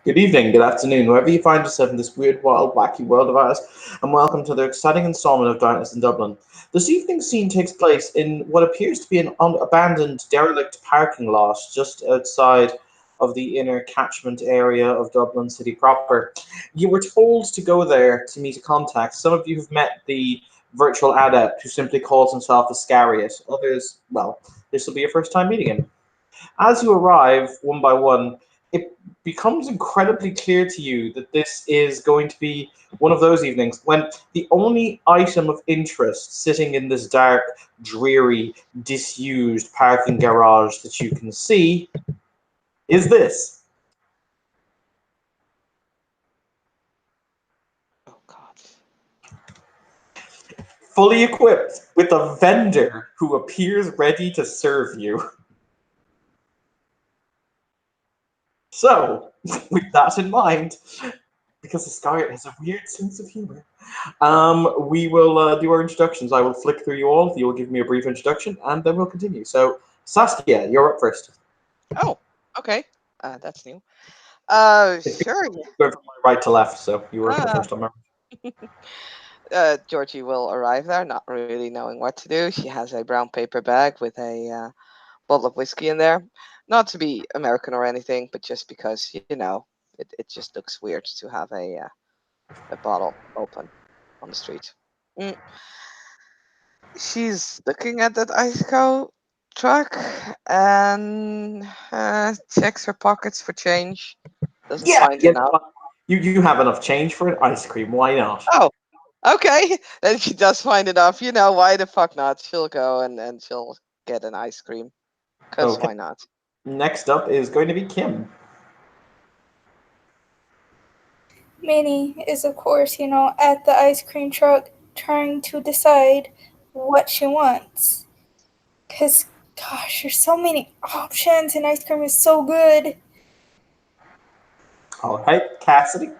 Good evening, good afternoon, wherever you find yourself in this weird, wild, wacky world of ours, and welcome to the exciting installment of Darkness in Dublin. This evening's scene takes place in what appears to be an abandoned, derelict parking lot just outside of the inner catchment area of Dublin city proper. You were told to go there to meet a contact. Some of you have met the virtual adept who simply calls himself Iscariot. Others, well, this will be your first time meeting him. As you arrive one by one, it becomes incredibly clear to you that this is going to be one of those evenings when the only item of interest sitting in this dark, dreary, disused parking garage that you can see is this. Oh God. Fully equipped with a vendor who appears ready to serve you. So, with that in mind, because the Skyrit has a weird sense of humor, we will do our introductions. I will flick through you all. You will give me a brief introduction, and then we'll continue. So, Saskia, you're up first. Oh, okay. That's new. It's Sure. going from my right to left, so you were the Uh, first on my. Georgie will arrive there, not really knowing what to do. She has a brown paper bag with a bottle of whiskey in there. Not to be American or anything, but just because, it just looks weird to have a bottle open on the street. Mm. She's looking at that ICO truck and checks her pockets for change. Doesn't Yeah, find yeah. enough. You have enough change for an ice cream. Why not? Oh, okay. Then she does find enough. Why the fuck not? She'll go and she'll get an ice cream. Because Okay. why not? Next up is going to be Kim. Minnie is, of course, at the ice cream truck trying to decide what she wants. Because, gosh, there's so many options and ice cream is so good. All right, Cassidy.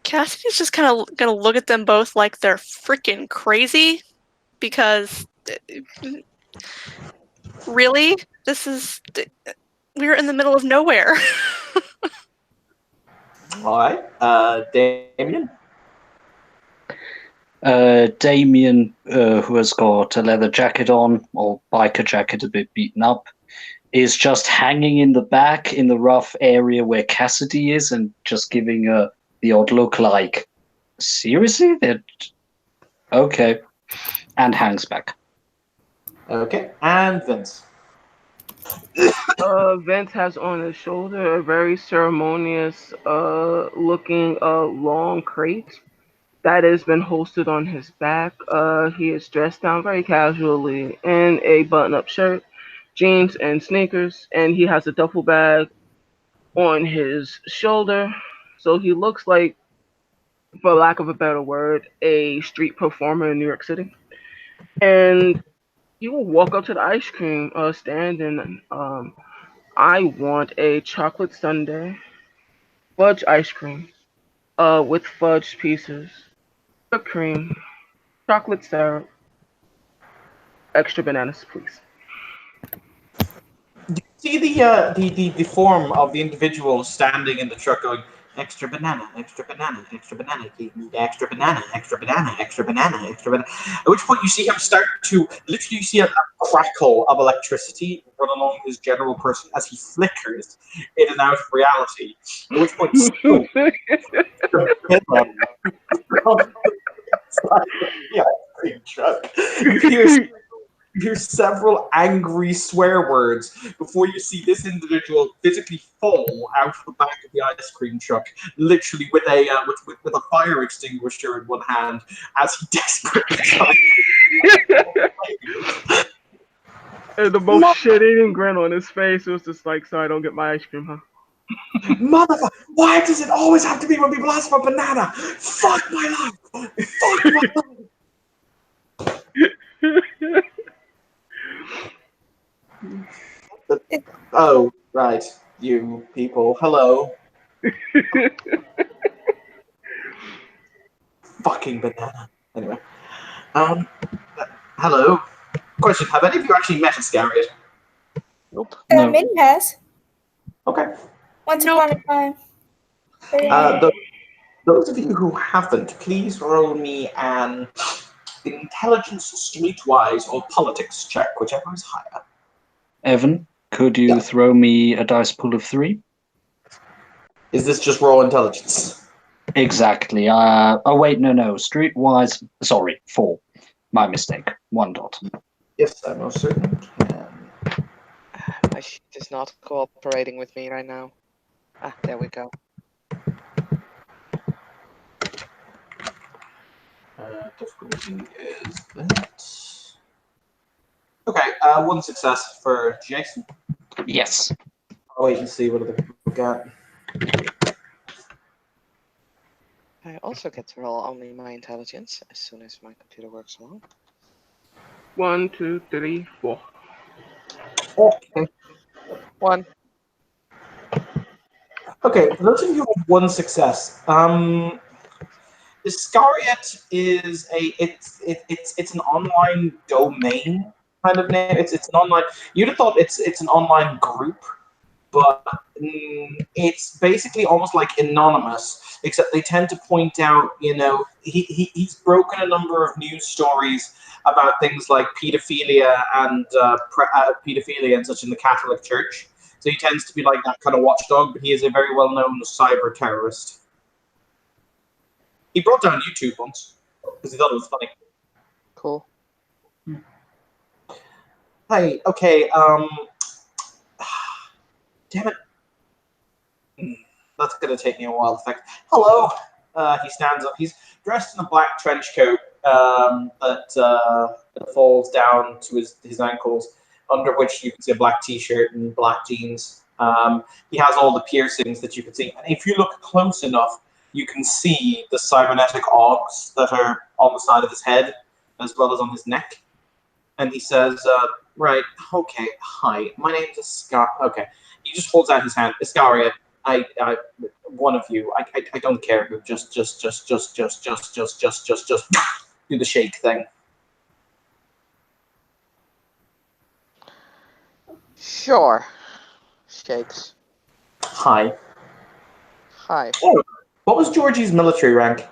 Cassidy's just kind of gonna look at them both like they're freaking crazy because really, we're in the middle of nowhere. All right, Damien. Damien, who has got a leather jacket on, or biker jacket a bit beaten up, is just hanging in the back in the rough area where Cassidy is and just giving the odd look like, seriously? Okay. And hangs back. Okay, and Vince. Vince has on his shoulder a very ceremonious looking long crate that has been holstered on his back. He is dressed down very casually in a button-up shirt, jeans, and sneakers, and he has a duffel bag on his shoulder. So he looks like, for lack of a better word, a street performer in New York City. And he will walk up to the ice cream stand and I want a chocolate sundae, fudge ice cream, with fudge pieces, whipped cream, chocolate syrup, extra bananas, please. See the form of the individual standing in the truck going extra banana, extra banana, extra banana, extra banana, extra banana, extra banana, extra banana. At which point you see him start to literally you see a crackle of electricity run along his general person as he flickers in and out of reality. At which point smoke the ice cream truck. You hear several angry swear words before you see this individual physically fall out of the back of the ice cream truck, literally with a with a fire extinguisher in one hand, as he desperately tries. And the most shit-eating grin on his face was just like, "So I don't get my ice cream, huh?" Motherfucker! Why does it always have to be when people ask for a banana? Fuck my life! Fuck my life! Oh, right, you people. Hello. Fucking banana. Anyway. Um, hello. Question: have any of you actually met Iscariot? Nope. No. Minnie has. Okay. Once Nope. upon a time. Very Those of you who haven't, please roll me an intelligence streetwise or politics check, whichever is higher. Evan, could you Yeah. throw me a dice pool of 3? Is this just raw intelligence? Exactly. Oh wait, no. Streetwise. Sorry, 4. My mistake. 1 dot. Yes, I most certainly can. My sheet is not cooperating with me right now. Ah, there we go. Difficulty is that. Okay, 1 success for Jason. Yes. I'll wait and see what other people got. I also get to roll only my intelligence as soon as my computer works along. 1, 2, 3, 4. Okay. 1. Okay, for those of you who have 1 success, Iscariot is it's an online domain kind of name. It's an online. You'd have thought it's an online group, but it's basically almost like anonymous. Except they tend to point out, he's broken a number of news stories about things like pedophilia and pedophilia and such in the Catholic Church. So he tends to be like that kind of watchdog, but he is a very well-known cyber terrorist. He brought down YouTube once because he thought it was funny. Cool. Hey, okay, damn it. That's going to take me a while to fix. Hello! He stands up. He's dressed in a black trench coat that falls down to his ankles, under which you can see a black t-shirt and black jeans. He has all the piercings that you can see. And if you look close enough, you can see the cybernetic augs that are on the side of his head, as well as on his neck. And he says, right, okay, hi, my name's Iscar. Okay. He just holds out his hand. Iscariot, one of you, I don't care who, just do the shake thing. Sure. Shakes. Hi. Hi. Oh, what was Georgie's military rank?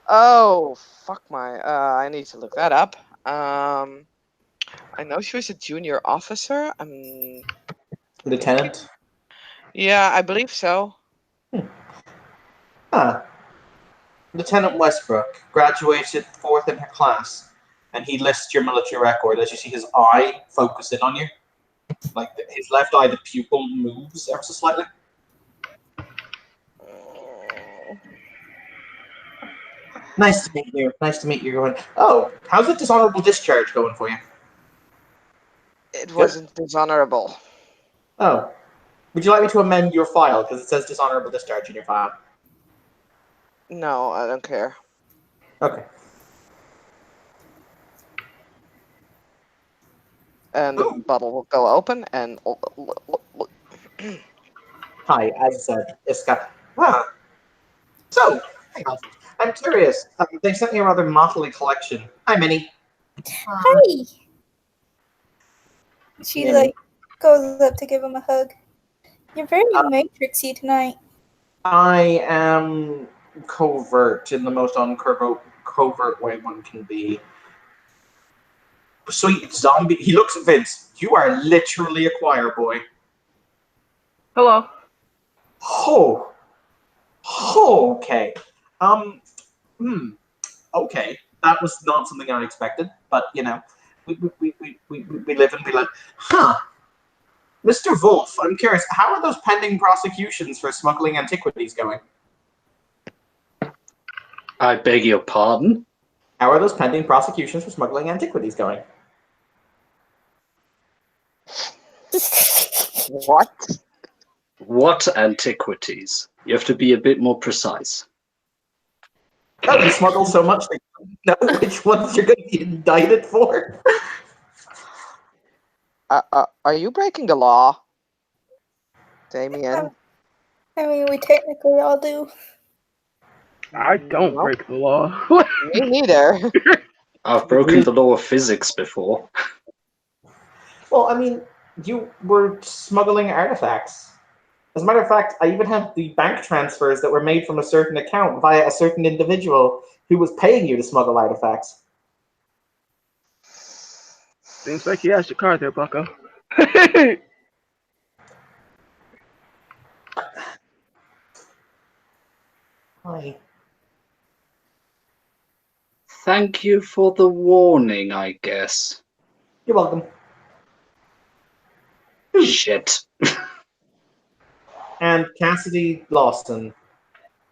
Oh, fuck my. I need to look that up. I know she was a junior officer. Lieutenant? Yeah, I believe so. Lieutenant Westbrook graduated 4th in her class, and he lists your military record as you see his eye focus in on you. Like his left eye, the pupil moves ever so slightly. Nice to meet you. Nice to meet you. Going, oh, how's the dishonorable discharge going for you? It wasn't dishonorable. Oh. Would you like me to amend your file? Because it says dishonorable discharge in your file. No, I don't care. Okay. And the bottle will go open and. Hi, as I said, Iska. Ah. So, hang on. I'm curious. They sent me a rather motley collection. Hi, Minnie. Hi! She Minnie. goes up to give him a hug. You're very matrixy tonight. I am covert in the most covert way one can be. Sweet zombie. He looks at Vince. You are literally a choir boy. Hello. Oh. Okay. Okay. That was not something I expected, but we live and we learn. Huh. Mr. Wolf, I'm curious, how are those pending prosecutions for smuggling antiquities going? I beg your pardon? How are those pending prosecutions for smuggling antiquities going? What? What antiquities? You have to be a bit more precise. Oh, you smuggle so much that you don't know which ones you're going to be indicted for. Are you breaking the law, Damien? I mean, we technically all do. I don't Nope. break the law. Me neither. I've broken the law of physics before. Well, I mean, you were smuggling artifacts. As a matter of fact, I even have the bank transfers that were made from a certain account via a certain individual who was paying you to smuggle artifacts. Seems like he has your card there, Bucko. Hi. Thank you for the warning, I guess. You're welcome. Shit. And Cassidy Lawson.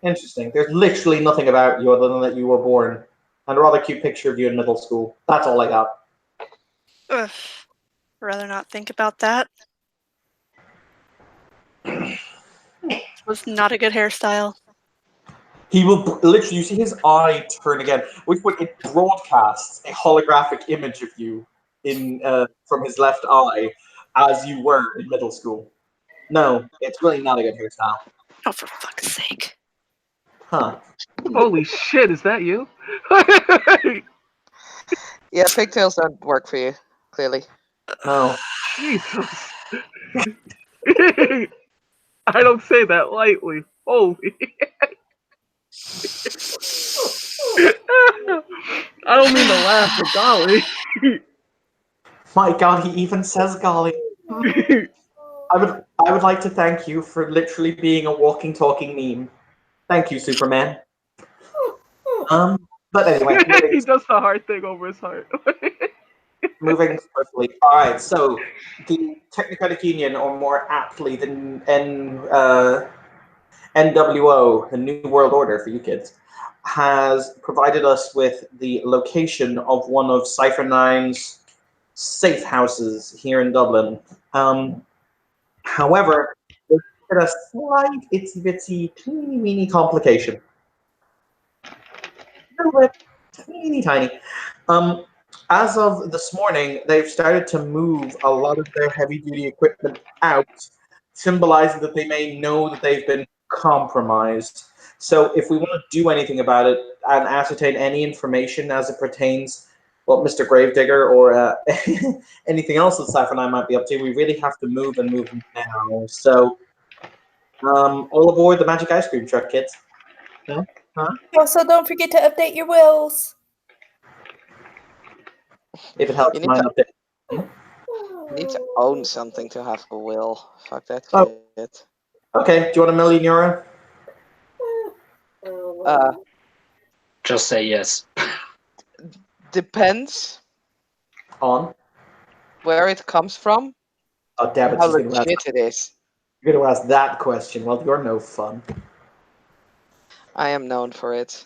Interesting. There's literally nothing about you other than that you were born. And a rather cute picture of you in middle school. That's all I got. Ugh. Rather not think about that. Was not a good hairstyle. He will literally, you see his eye turn again, which it broadcasts a holographic image of you in from his left eye as you were in middle school. No, it's really not a good hairstyle. Oh, for fuck's sake. Huh. Holy shit, is that you? Yeah, pigtails don't work for you, clearly. No. Jesus. I don't say that lightly. Holy. I don't mean to laugh, but golly. My God, he even says golly. I would like to thank you for literally being a walking, talking meme. Thank you, Superman. But anyway, He does the hard thing over his heart. moving swiftly. All right, so the Technocratic Union, or more aptly, the NWO, the New World Order for you kids, has provided us with the location of one of Cypher 9's safe houses here in Dublin. However, there's a slight itsy bitsy teeny weeny complication. A little bit teeny tiny. As of this morning, they've started to move a lot of their heavy duty equipment out, symbolizing that they may know that they've been compromised. So, if we want to do anything about it and ascertain any information as it pertains, well, Mr. Gravedigger or anything else that Cypher 9 might be up to, we really have to move and move now. So, all aboard the Magic Ice Cream Truck, kids. Huh? Also, don't forget to update your wills. If it helps, You need mine to, update. you need to own something to have a will. Fuck that Oh. shit. Okay, do you want €1 million? Just say yes. Depends On. where it comes from Oh, damn and it, how she's going to ask. legit it is. You're going to ask that question. Well, you're no fun. I am known for it.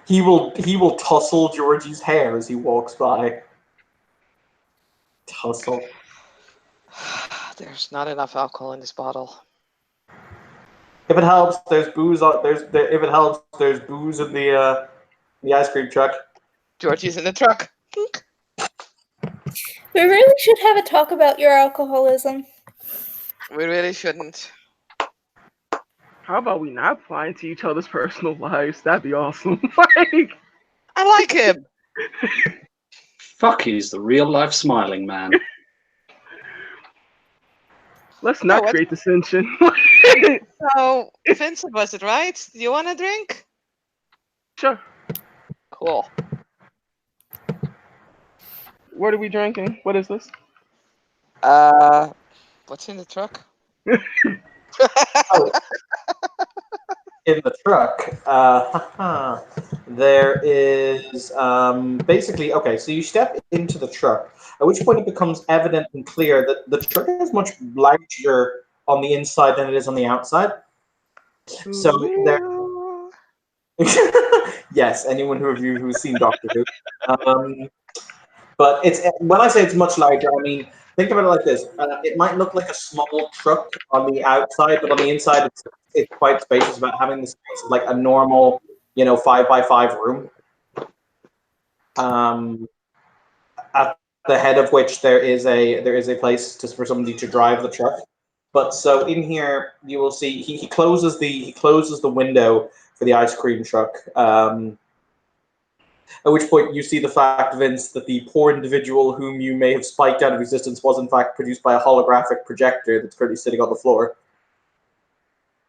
He will tussle Georgie's hair as he walks by. Tussle. There's not enough alcohol in this bottle. If it helps, there's booze. If it helps, there's booze in the ice cream truck. Georgie's in the truck. We really should have a talk about your alcoholism. We really shouldn't. How about we not pry into each other's personal lives? That'd be awesome. Like, I like him. Fuck, he's the real life smiling man. let's not what- create dissension. So, Vincent was it, right? Do you want a drink? Sure. Cool. What are we drinking? What is this? What's in the truck? Oh. In the truck, there is basically, okay, so you step into the truck, at which point it becomes evident and clear that the truck is much larger on the inside than it is on the outside. So there, yes, anyone who's seen Doctor Who. But it's when I say it's much larger, I mean think of it like this: it might look like a small truck on the outside, but on the inside, it's quite spacious. About having the space of like a normal, 5x5 room. At the head of which there is a place for somebody to drive the truck. But so in here, you will see he closes the window for the ice cream truck. At which point you see the fact, Vince, that the poor individual whom you may have spiked out of existence was in fact produced by a holographic projector that's currently sitting on the floor.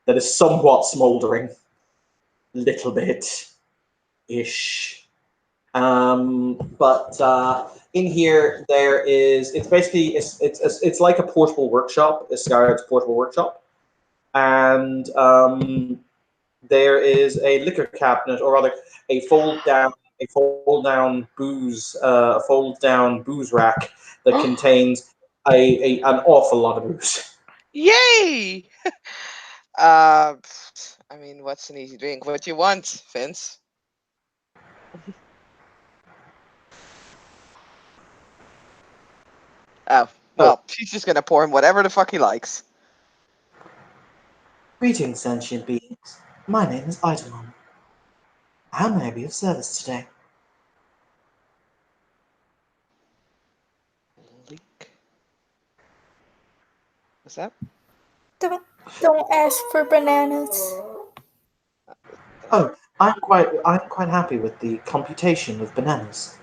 That is somewhat smouldering. Little bit. Ish. But in here there is it's like a portable workshop, a Scarlet's portable workshop. And there is a liquor cabinet, or rather a fold down booze rack that contains an awful lot of booze. Yay! I mean, what's an easy drink? What do you want, Vince? Oh, well, she's just gonna pour him whatever the fuck he likes. Greetings, sentient beings. My name is Eidolon. How may I be of service today? Leak. What's that? Don't ask for bananas. Oh, I'm quite happy with the computation of bananas.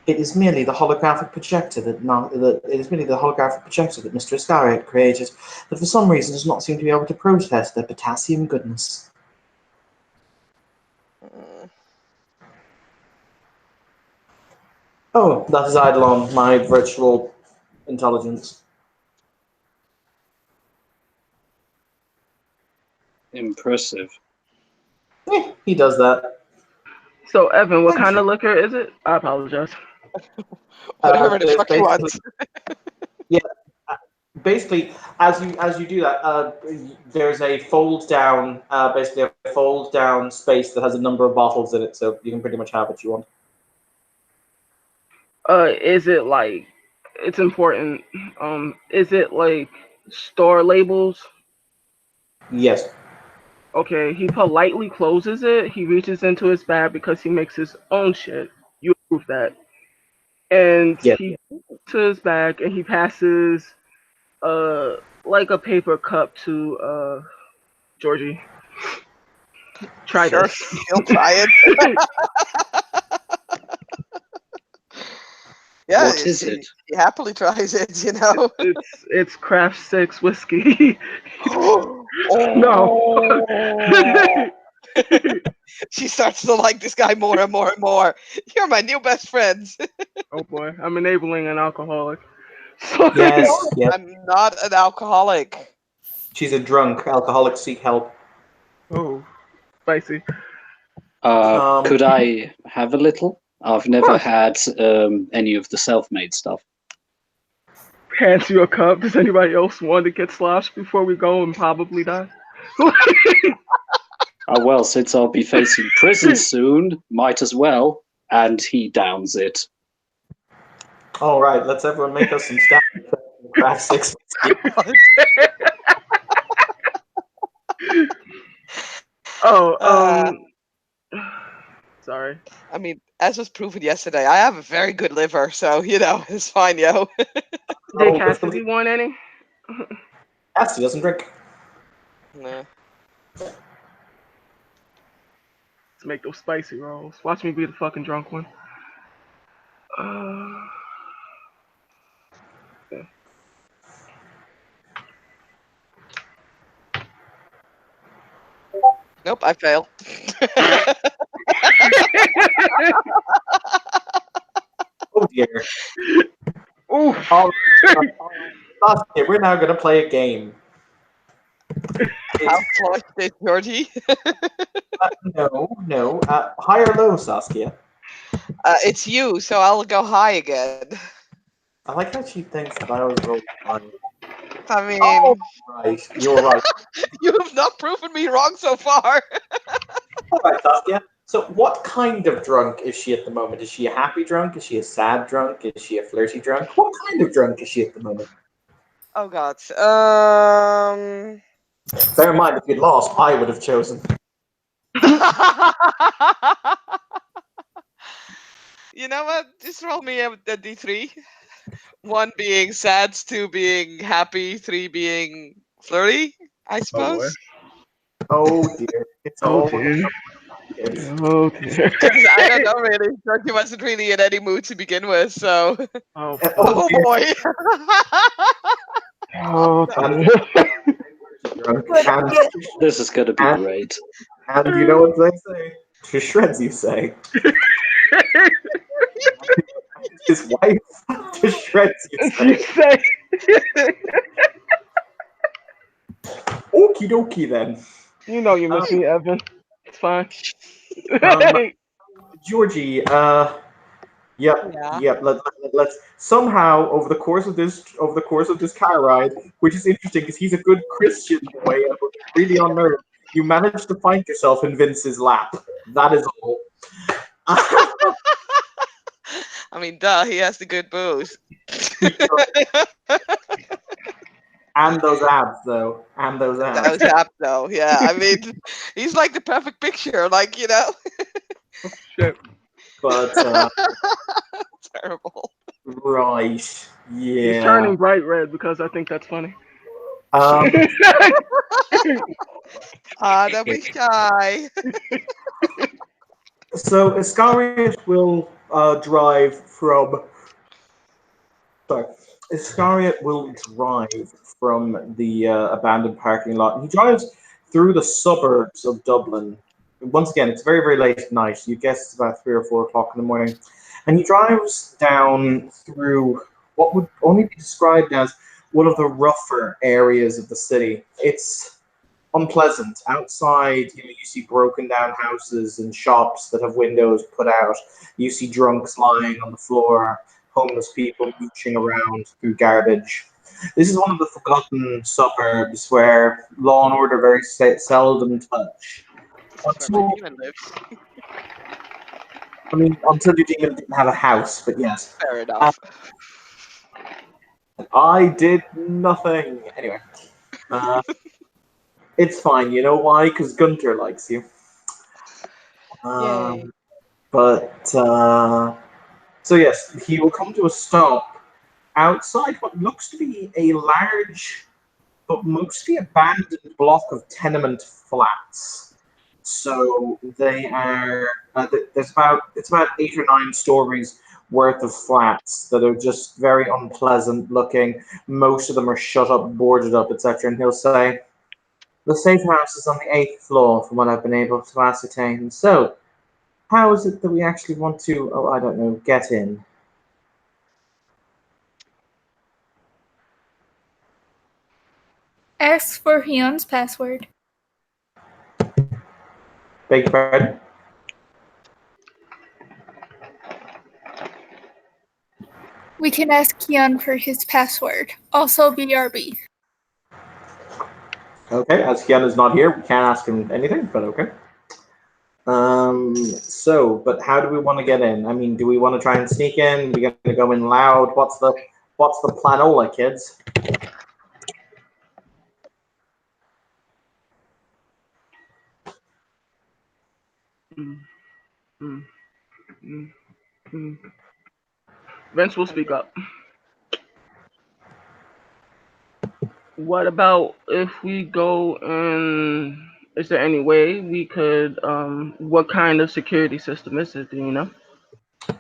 It is merely the holographic projector that Mr. Iscariot created that for some reason does not seem to be able to protest their potassium goodness. Oh, that is Eidolon, my virtual intelligence. Impressive. He does that. So, Evan, what kind of liquor is it? I apologize. Whatever the There's fuck you want. Yeah, basically, as you do that, there's a fold down space that has a number of bottles in it, so you can pretty much have what you want. Is it like, it's important, is it like store labels? Yes. Okay, he politely closes it. He reaches into his bag because he makes his own shit. You approve that. And Yes. he to his bag and he passes like a paper cup to Georgie. Try Sure, this. he'll try it. Yeah, What is it? He happily tries it, you know. It's Craft 6 whiskey. Oh. No. She starts to like this guy more and more and more. You're my new best friends. Oh boy, I'm enabling an alcoholic. Yes. Yep. I'm not an alcoholic. She's a drunk. Alcoholics seek help. Oh, spicy. Could I have a little? I've never had any of the self-made stuff. Hands you a cup. Does anybody else want to get sloshed before we go and probably die? Well, since I'll be facing prison soon, might as well. And he downs it. All right, let's everyone make us some stats. Craft 6. Sorry. I mean, as was proven yesterday, I have a very good liver, so you know it's fine, yo. Did Cassidy want any? Cassidy doesn't drink. Nah. Let's make those spicy rolls. Watch me be the fucking drunk one. Okay. Nope, I fail. Oh dear. Ooh. Okay, we're now going to play a game. How close is Georgie? No. High or low, Saskia? It's you, so I'll go high again. I like how she thinks that I always roll high. I mean, oh, right, you're right. You have not proven me wrong so far. All right, Saskia. So, what kind of drunk is she at the moment? Is she a happy drunk? Is she a sad drunk? Is she a flirty drunk? What kind of drunk is she at the moment? Oh God. Bear in mind, if you'd lost, I would have chosen. You know what? Just roll me a d3. 1 being sad, 2 being happy, 3 being flirty, I suppose. Oh dear. It's Oh all dear. kids. Oh dear. Because I don't know really. Georgie wasn't really in any mood to begin with, so. Oh Oh, fuck. Oh dear. boy. Oh And dear. drunk. But yeah, This is gonna be And, great. and you know what they say? To shreds, you say. His wife. To shreds, you She say. say. Okie dokie then. You know you miss Um, me, Evan. It's fine. um, Georgie, yep, Yeah. yep. Let's somehow over the course of this car ride, which is interesting because he's a good Christian boy, but really unnerved. You managed to find yourself in Vince's lap. That is all. I mean, duh, he has the good booze. And those abs, though, and those abs. Those apps, though. Yeah, I mean, he's like the perfect picture. Like, Shit. But terrible. right, He's yeah. turning bright red because I think that's funny. Um, Ah, don't be shy. so Iscariot will drive from. Sorry, Iscariot will drive from the abandoned parking lot. He drives through the suburbs of Dublin. Once again, it's very, very late at night. You guess it's about 3 or 4 o'clock in the morning. And he drives down through what would only be described as one of the rougher areas of the city. It's unpleasant. Outside, you see broken down houses and shops that have windows put out. You see drunks lying on the floor, homeless people mooching around through garbage. This is one of the forgotten suburbs where law and order very seldom touch. This is where my Until, demon lives. I mean, until your demon didn't have a house, but yes. Fair Uh, enough. I did nothing. Anyway, uh, it's fine. You know why? Because Gunter likes you. Yay. But so yes, he will come to a stop outside what looks to be a large but mostly abandoned block of tenement flats. So they are there's about it's about 8 or 9 stories worth of flats that are just very unpleasant looking. Most of them are shut up, boarded up, etc. And he'll say, "The safe house is on the 8th floor, from what I've been able to ascertain. So, how is it that we actually want to, oh, I don't know, get in?" ask for Hyun's password. Beg your pardon? We can ask Hyun for his password. Also BRB. Okay, as Kian is not here, we can't ask him anything, but okay. But how do we want to get in? I mean, do we want to try and sneak in? We're gonna go in loud. What's the planola, kids? Mm, mm, mm, mm. Vince will speak up. What about if we go and is there any way we could what kind of security system is it, do you know?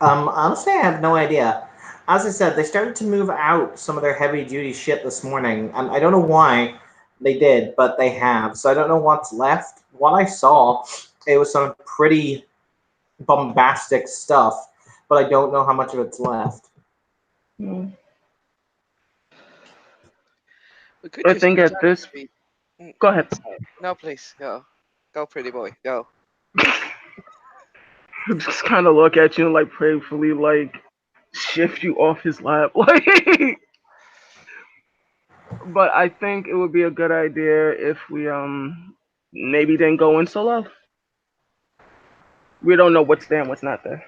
Honestly, I have no idea. As I said, they started to move out some of their heavy duty shit this morning, and I don't know why they did, but they have. So I don't know what's left. What I saw, it was some pretty bombastic stuff, but I don't know how much of it's left. Mm. We could I just think at pretend this to be. go ahead. Sorry. No, please, go. Go, pretty boy, go. Just kind of look at you and like prayerfully like shift you off his lap like but I think it would be a good idea if we maybe didn't go in solo. We don't know what's there and what's not there.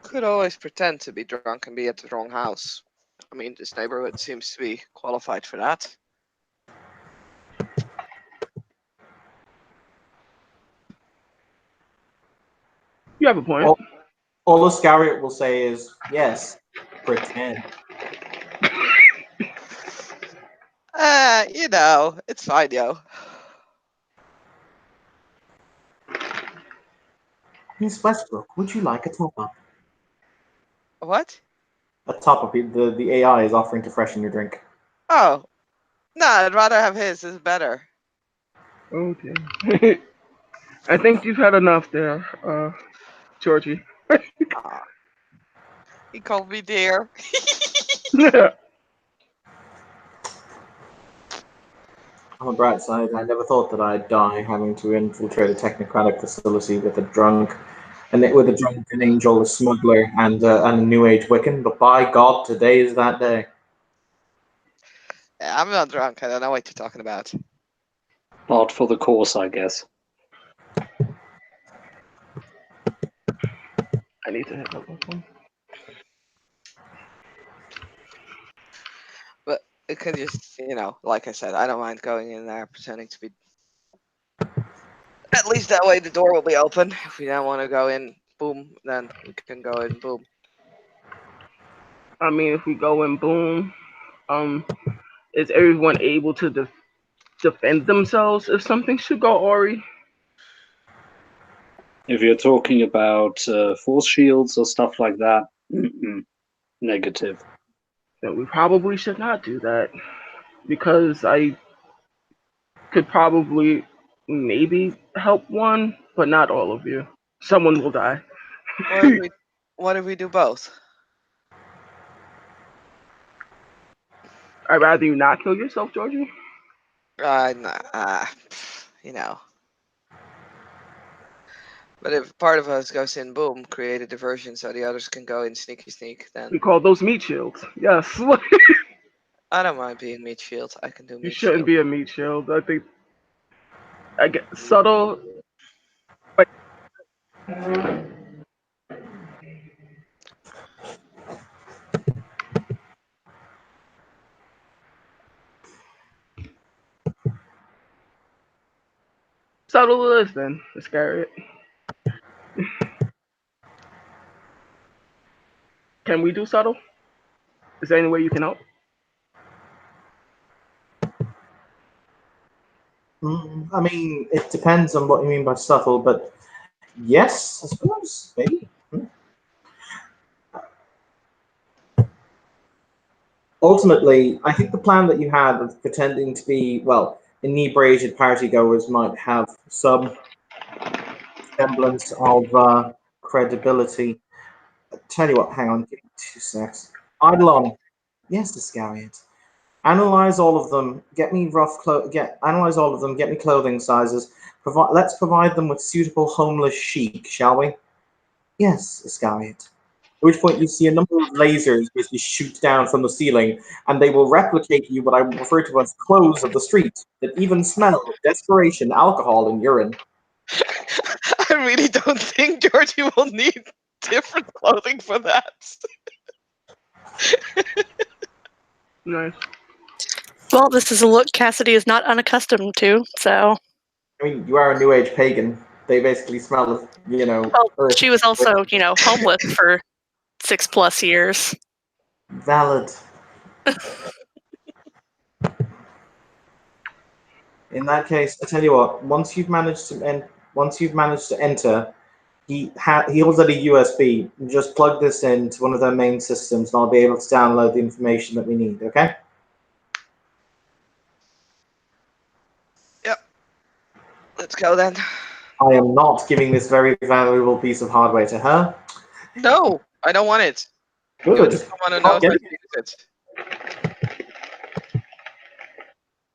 Could always pretend to be drunk and be at the wrong house. I mean, this neighborhood seems to be qualified for that. You have a point. All Iscariot will say is, yes, pretend. It's fine, yo. Miss Westbrook, would you like a top up? What? A top up. The AI is offering to freshen your drink. Oh, no, I'd rather have his. It's better. Okay. I think you've had enough there, Georgie. Ah, he called me dear. On the bright side, I never thought that I'd die having to infiltrate a technocratic facility with a drunk, and with a drunken angel, a smuggler, and a new age Wiccan. But by God, today is that day. Yeah, I'm not drunk. I don't know what you're talking about. Part for the course, I guess. I need to hit up my phone. But it could just, like I said, I don't mind going in there pretending to be. At least that way the door will be open. If we don't want to go in, boom, then we can go in, boom. I mean, if we go in, boom. Is everyone able to defend themselves if something should go awry? If you're talking about force shields or stuff like that, negative. Then we probably should not do that because I could probably maybe help one, but not all of you. Someone will die. What if we, what if we do both? I'd rather you not kill yourself, Georgie. Nah, you know. But if part of us goes in, boom, create a diversion so the others can go in sneaky sneak, then We call those meat shields. Yes. I don't mind being meat shield. I can do You meat shouldn't shield. be a meat shield. I think I get subtle. Like, subtle it is then, Iscariot. Can we do subtle? Is there any way you can help? I mean, it depends on what you mean by subtle, but yes, I suppose maybe. Ultimately, I think the plan that you had of pretending to be, well, inebriated partygoers might have some semblance of credibility. Tell you what, hang on, give me 2 secs. Eidolon, yes, Iscariot. Analyze all of them. Get me analyze all of them. Get me clothing sizes. Let's provide them with suitable homeless chic, shall we? Yes, Iscariot. At which point you see a number of lasers basically shoot down from the ceiling, and they will replicate you what I refer to as clothes of the street that even smell of desperation, alcohol, and urine. I really don't think Georgie will need different clothing for that. Nice. Well, this is a look Cassidy is not unaccustomed to, so. I mean, you are a new age pagan. They basically smell of, Well, earth. she was also, homeless for 6+ years. Valid. In that case, I tell you what. Once you've managed to enter, he holds out a USB. Just plug this into one of their main systems, and I'll be able to download the information that we need. Okay? Yep. Let's go then. I am not giving this very valuable piece of hardware to her. No, I don't want it. Give it Good. to someone who Not knows how to getting use it.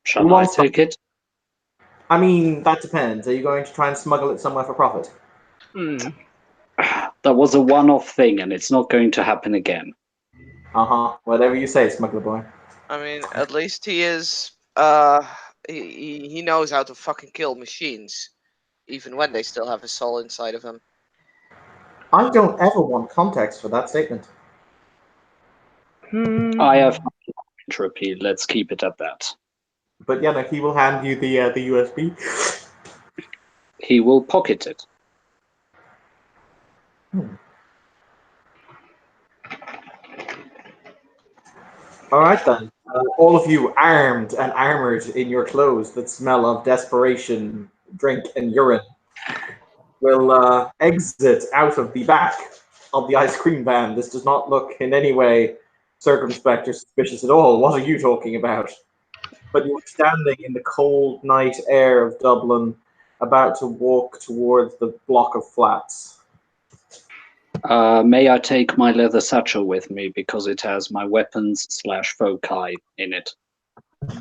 Shall Who I wants take it? I mean, that depends. Are you going to try and smuggle it somewhere for profit? Hmm. That was a one-off thing, and it's not going to happen again. Whatever you say, smuggler boy. I mean, at least he is. He knows how to fucking kill machines, even when they still have a soul inside of him. I don't ever want context for that statement. I have entropy. Let's keep it at that. But yeah, no, he will hand you the USB. He will pocket it. All right then. All of you armed and armored in your clothes that smell of desperation, drink, and urine. will exit out of the back of the ice cream van. This does not look in any way circumspect or suspicious at all. What are you talking about? But you're standing in the cold night air of Dublin, about to walk towards the block of flats. May I take my leather satchel with me because it has my weapons / foci in it?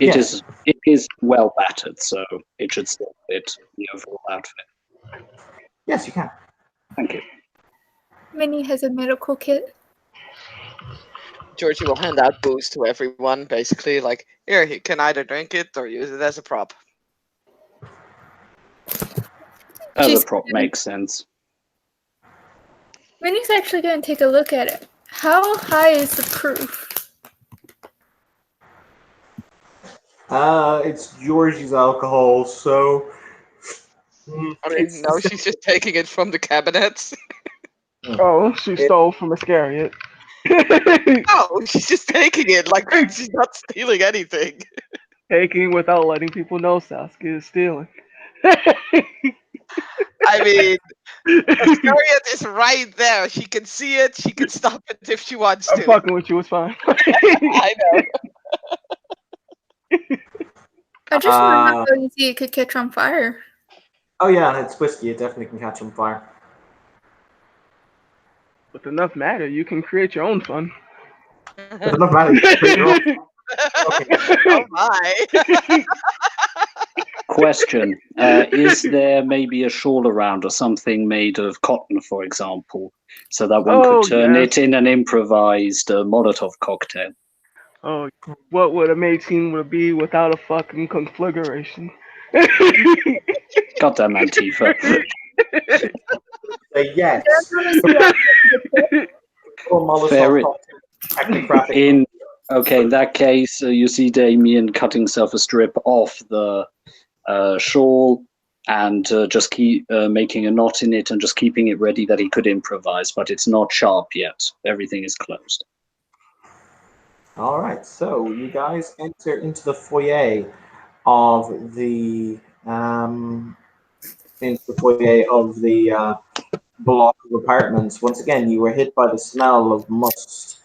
Yes. It is well battered, so it should still fit the overall outfit. Yes, you can. Thank you. Minnie has a medical kit. Georgie will hand out booze to everyone, basically, like, here, you can either drink it or use it as a prop. As a She's prop makes sense. Minnie's actually going to take a look at it. How high is the proof? It's Georgie's alcohol, so I mean, no, she's just taking it from the cabinets. Oh, she stole from Iscariot. No, she's just taking it. Like, she's not stealing anything. Taking without letting people know Sasuke is stealing. I mean, Iscariot is right there. She can see it. She can stop it if she wants I'm to. fucking with you, it's fine. I know. I just want to know how easy it could catch on fire. Oh yeah, it's whiskey. It definitely can catch on fire. With enough matter, you can create your own fun. With enough matter, you can create your own. Okay. Oh my. Question: Is there maybe a shawl around or something made of cotton, for example, so that one Oh, could turn yes. it in an improvised Molotov cocktail? Oh, what would a Mateen would be without a fucking conflagration? Goddamn Antifa. Say yes. Fair Technocratic. in that case, you see Damien cutting himself a strip off the shawl and just keep making a knot in it and just keeping it ready that he could improvise, but it's not sharp yet. Everything is closed. All right, so you guys enter into the foyer of the block of apartments. Once again, you were hit by the smell of must,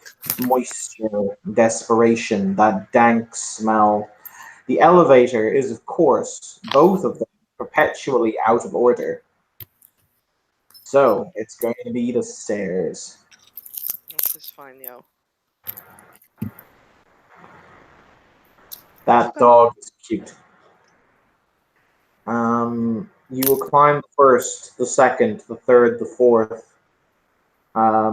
moisture, desperation, that dank smell. The elevator is, of course, both of them perpetually out of order. So it's going to be the stairs. This is fine, yo. That dog is cute. You will climb the first, the second, the third, the fourth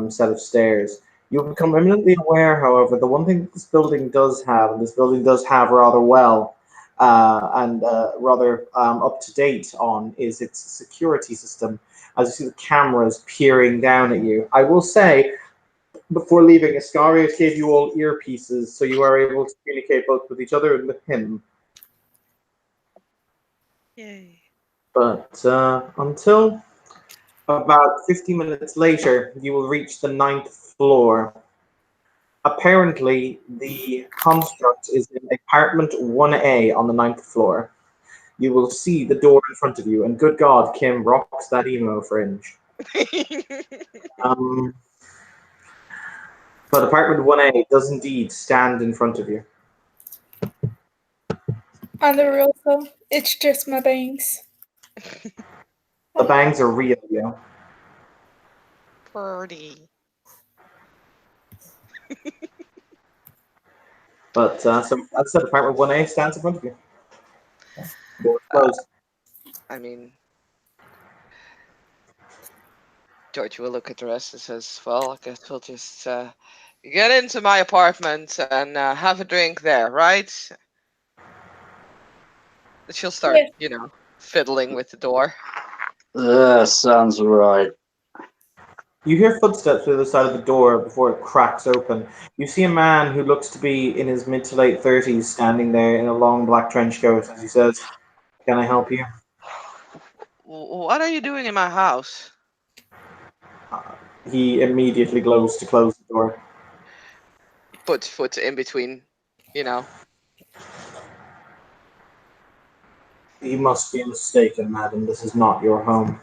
set of stairs. You'll become eminently aware, however, the one thing that this building does have, and this building does have rather well and rather up to date on, is its security system. As you see the cameras peering down at you. I will say, before leaving, Iscariot gave you all earpieces, so you are able to communicate both with each other and with him. Yay. But until about 50 minutes later, you will reach the 9th floor. Apparently, the construct is in apartment 1A on the 9th floor. You will see the door in front of you, and good God, Kim rocks that emo fringe. But apartment 1A does indeed stand in front of you. On the real though, it's just my bangs. The bangs are real, yeah. Pretty. But so as I said, apartment 1A stands in front of you. Door closed. I mean, George will look at the rest and says, well, I guess we'll just get into my apartment and have a drink there, right? She'll start, fiddling with the door. Sounds right. You hear footsteps to the other side of the door before it cracks open. You see a man who looks to be in his mid to late 30s standing there in a long black trench coat as he says, "Can I help you?" What are you doing in my house? He immediately goes to close the door. Puts foot in between, You must be mistaken, madam. This is not your home.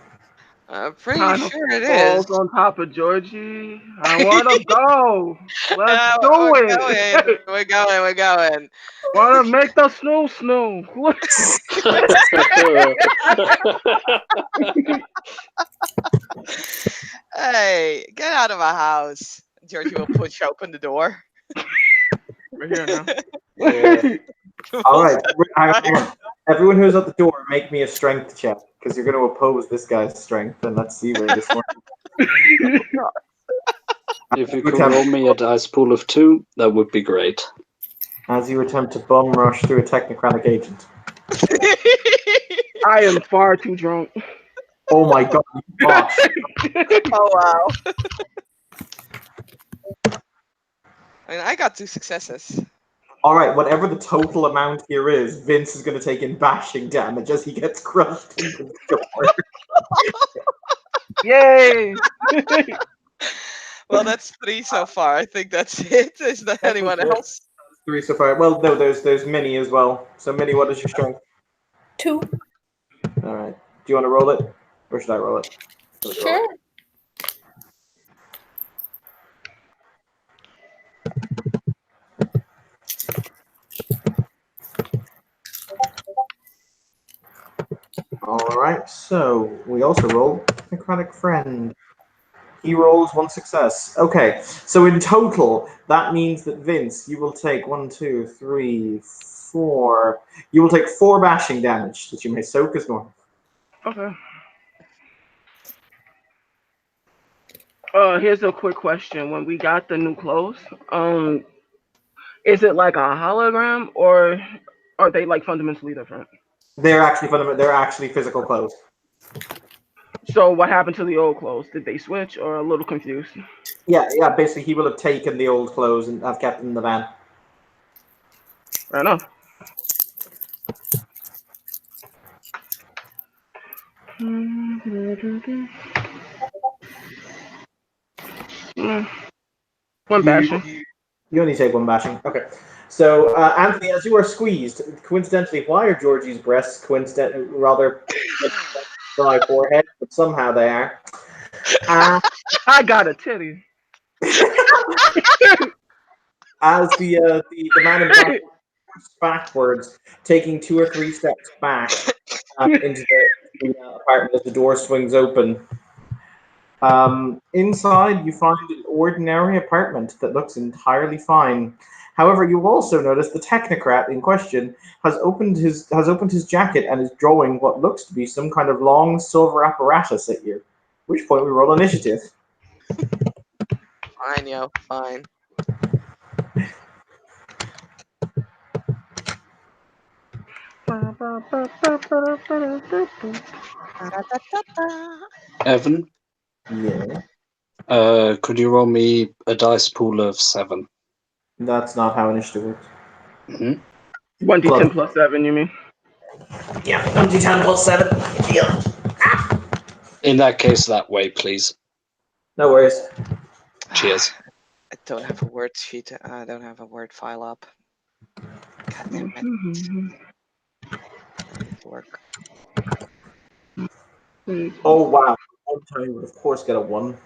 I'm pretty Kind of sure it is. falls on top of Georgie. I wanna go. Let's Yeah, do we're it. going. We're going. We're going. Wanna make the snoo. Hey, get out of my house. Georgie will push open the door. We're here now. Yeah. All right, hang on. Everyone who's at the door, make me a strength check because you're going to oppose this guy's strength, and let's see where this one. If you could roll me a dice pool of 2, that would be great. As you attempt to bum rush through a technocratic agent. I am far too drunk. Oh my god, you botched. Oh wow. I mean, I got 2 successes. All right, whatever the total amount here is, Vince is going to take in bashing damage as he gets crushed into the door. Yay! Well, that's 3 so far. I think that's it. Is there anyone else? 3 so far. Well, no, there's Minnie as well. So Minnie, what is your strength? 2. All right. Do you want to roll it, or should I roll it? Sure. All right. So we also roll Technocratic Friend. He rolls 1 success. Okay, so in total, that means that Vince, you will take 1, 2, 3, 4. You will take 4 bashing damage that you may soak as normal. Okay. Here's a quick question. When we got the new clothes, is it like a hologram or are they like fundamentally different? They're actually They're actually physical clothes. So what happened to the old clothes? Did they switch or a little confused? Yeah. Basically, he will have taken the old clothes and have kept them in the van. Fair enough. One bashing. You only take 1 bashing. Okay. So, Anthony, as you are squeezed, coincidentally, why are Georgie's breasts rather dry forehead? But somehow they are. I got a titty. As the man in black walks backwards, taking 2 or 3 steps back into the apartment as the door swings open. Inside, you find an ordinary apartment that looks entirely fine. However, you also notice the technocrat in question has opened his jacket and is drawing what looks to be some kind of long silver apparatus at you. At which point we roll initiative. Fine, yo. Fine. Evan, Yeah, could you roll me a dice pool of 7? that's not how initiative works. Mm-hmm. 1d10 plus 7, you mean? Yeah, 1d10 plus 7. Yeah. In that case, that way, please. No worries. Cheers. I don't have a word sheet. I don't have a word file up. God damn it. That needs to work. Oh wow! One time would of course get a 1.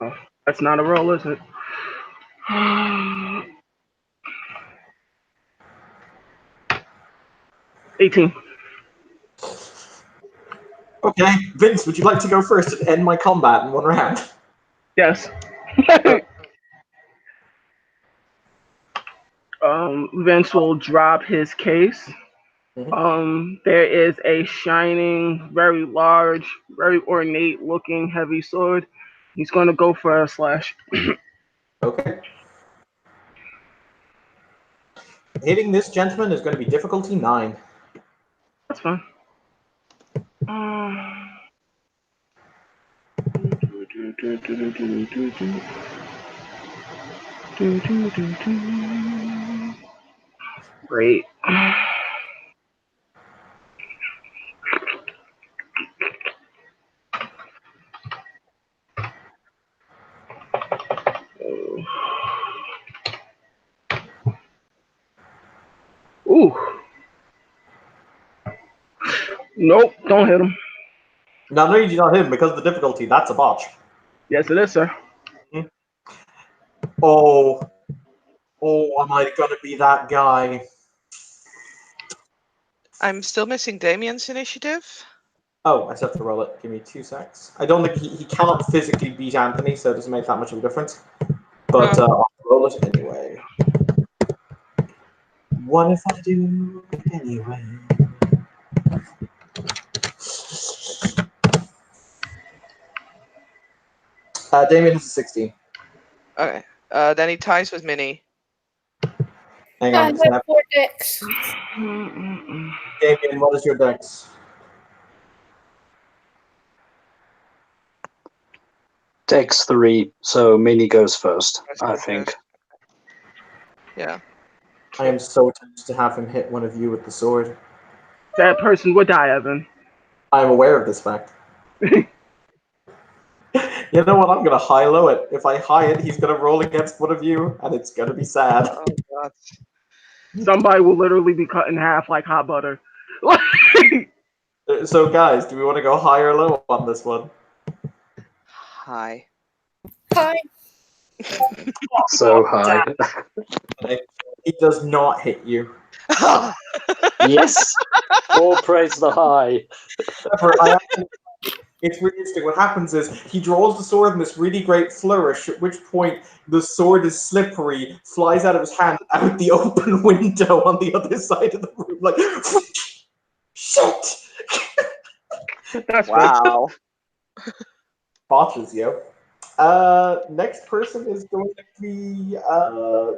Oh, that's not a roll, is it? 18. Okay, Vince, would you like to go first and end my combat in 1 round? Yes. Vince will drop his case. There is a shining, very large, very ornate looking heavy sword. He's going to go for a slash. Okay. Hitting this gentleman is going to be difficulty 9. That's fine. Great. Ooh. Nope, don't hit him. Not only did you not hit him because of the difficulty, that's a botch. Yes, it is, sir. Oh, am I gonna be that guy? I'm still missing Damien's initiative. Oh, I just have to roll it. Give me 2 secs. I don't think he cannot physically beat Anthony, so it doesn't make that much of a difference. But I'll roll it anyway. What if I do anyway? Damien is a 16. Okay. Then he ties with Minnie. Hang I on. have 4 decks. Damien, what is your dex? Dex 3, so Mini goes first, I think. Yeah. I am so tempted to have him hit one of you with the sword. That person would die, Evan. I am aware of this fact. You know what? I'm gonna high-low it. If I high it, he's gonna roll against one of you, and it's gonna be sad. Oh god. Somebody will literally be cut in half like hot butter. So, guys, do we want to go high or low on this one? Hi. Hi. So high. He does not hit you. Yes! All praise the high. However, it's really interesting. What happens is he draws the sword in this really great flourish, at which point the sword is slippery, flies out of his hand out the open window on the other side of the room, like, shit! That's Wow. Botches, yo. Next person is going to be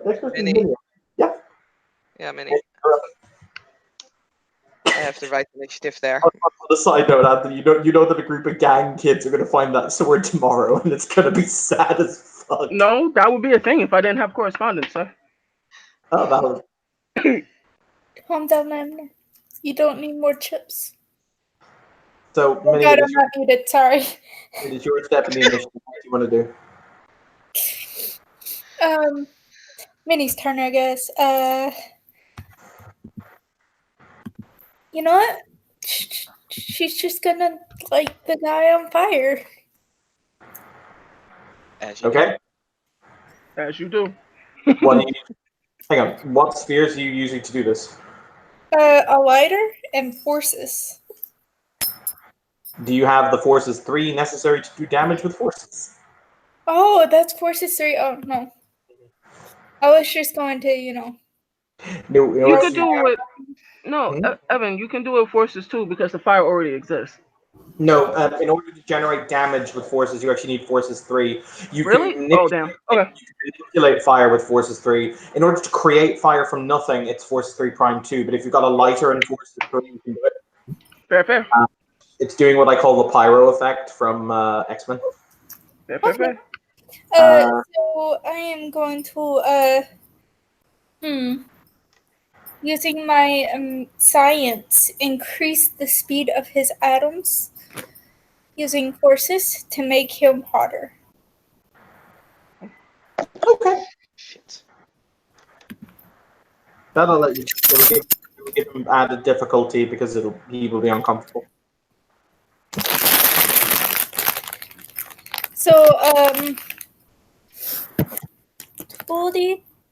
next person is Minnie. Minnie. Yeah. Yeah, Minnie. I have the right initiative there. On the side note, Anthony, you know that a group of gang kids are going to find that sword tomorrow, and it's going to be sad as fuck. No, that would be a thing if I didn't have correspondence, sir. Oh, that was... Calm down, Amber. You don't need more chips. So, Oh Minnie, god, I'm not muted. Sorry. it is your step in the initiative. What do you want to do? Minnie's turn, I guess. You know what? She's just gonna light the guy on fire. As you Okay. As you do. What do you need? Hang on. What spheres are you using to do this? A lighter and forces. Do you have the forces 3 necessary to do damage with forces? Oh, that's forces 3. Oh, no. I was just going to, No, You could do it. No, Hmm? Evan, you can do it with forces too because the fire already exists. No, in order to generate damage with forces, you actually need forces 3. You Really? can Oh, damn. Okay. you can manipulate fire with forces 3. In order to create fire from nothing, it's forces 3 prime 2. But if you've got a lighter and forces 3, you can do it. Fair. It's doing what I call the pyro effect from X-Men. Fair. So I am going to, using my science, increase the speed of his atoms using forces to make him hotter. Okay. Shit. That'll let you. It'll give him added difficulty because he will be uncomfortable. So,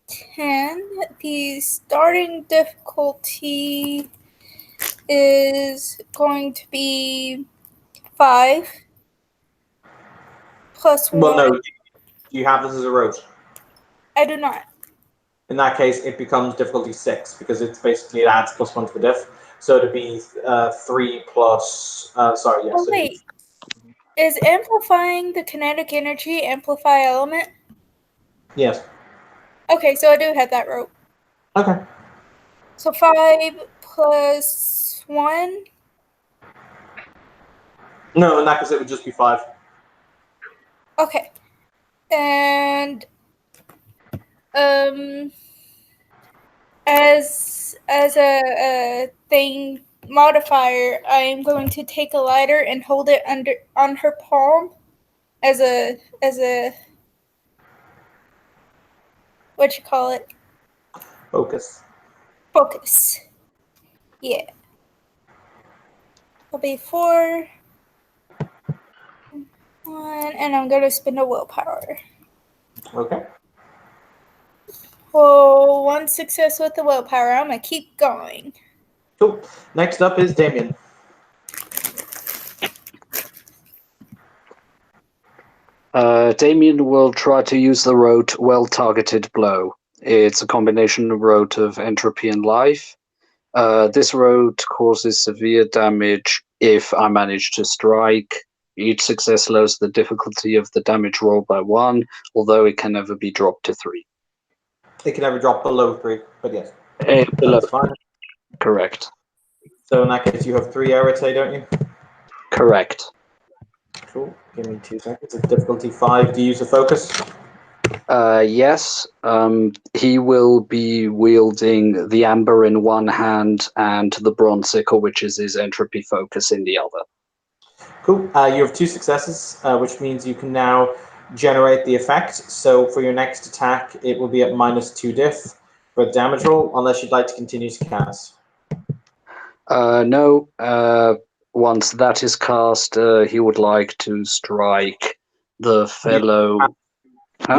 10, the starting difficulty is going to be 5 plus 1. Well, no. Do you have this as a rote? I do not. In that case, it becomes difficulty 6 because it's basically it adds +1 to the diff. So it'd be 3 plus. Sorry, yes. Oh, wait. Is amplifying the kinetic energy amplify element? Yes. Okay, so I do have that rope. Okay. So 5 plus 1. No, in that case, it would just be 5. Okay. And as a thing modifier, I am going to take a lighter and hold it on her palm as a what you call it? Focus. Focus. Yeah. It'll be 4, 1, and I'm gonna spend a willpower. Okay. Well, 1 success with the willpower. I'm gonna keep going. Cool. Next up is Damien. Damien will try to use the rote well-targeted blow. It's a combination of rote of entropy and life. This rote causes severe damage if I manage to strike. Each success lowers the difficulty of the damage roll by 1, although it can never be dropped to 3. It can never drop below 3, but yes. Below, That's fine. correct. So in that case, you have 3, I would say, don't you? Correct. Cool. Give me 2 seconds. It's difficulty 5. Do you use a focus? Yes. He will be wielding the amber in one hand and the bronze sickle, which is his entropy focus, in the other. Cool. You have 2 successes, which means you can now generate the effect. So for your next attack, it will be at -2 diff for the damage roll, unless you'd like to continue to cast. No. Once that is cast, he would like to strike the fellow. Huh?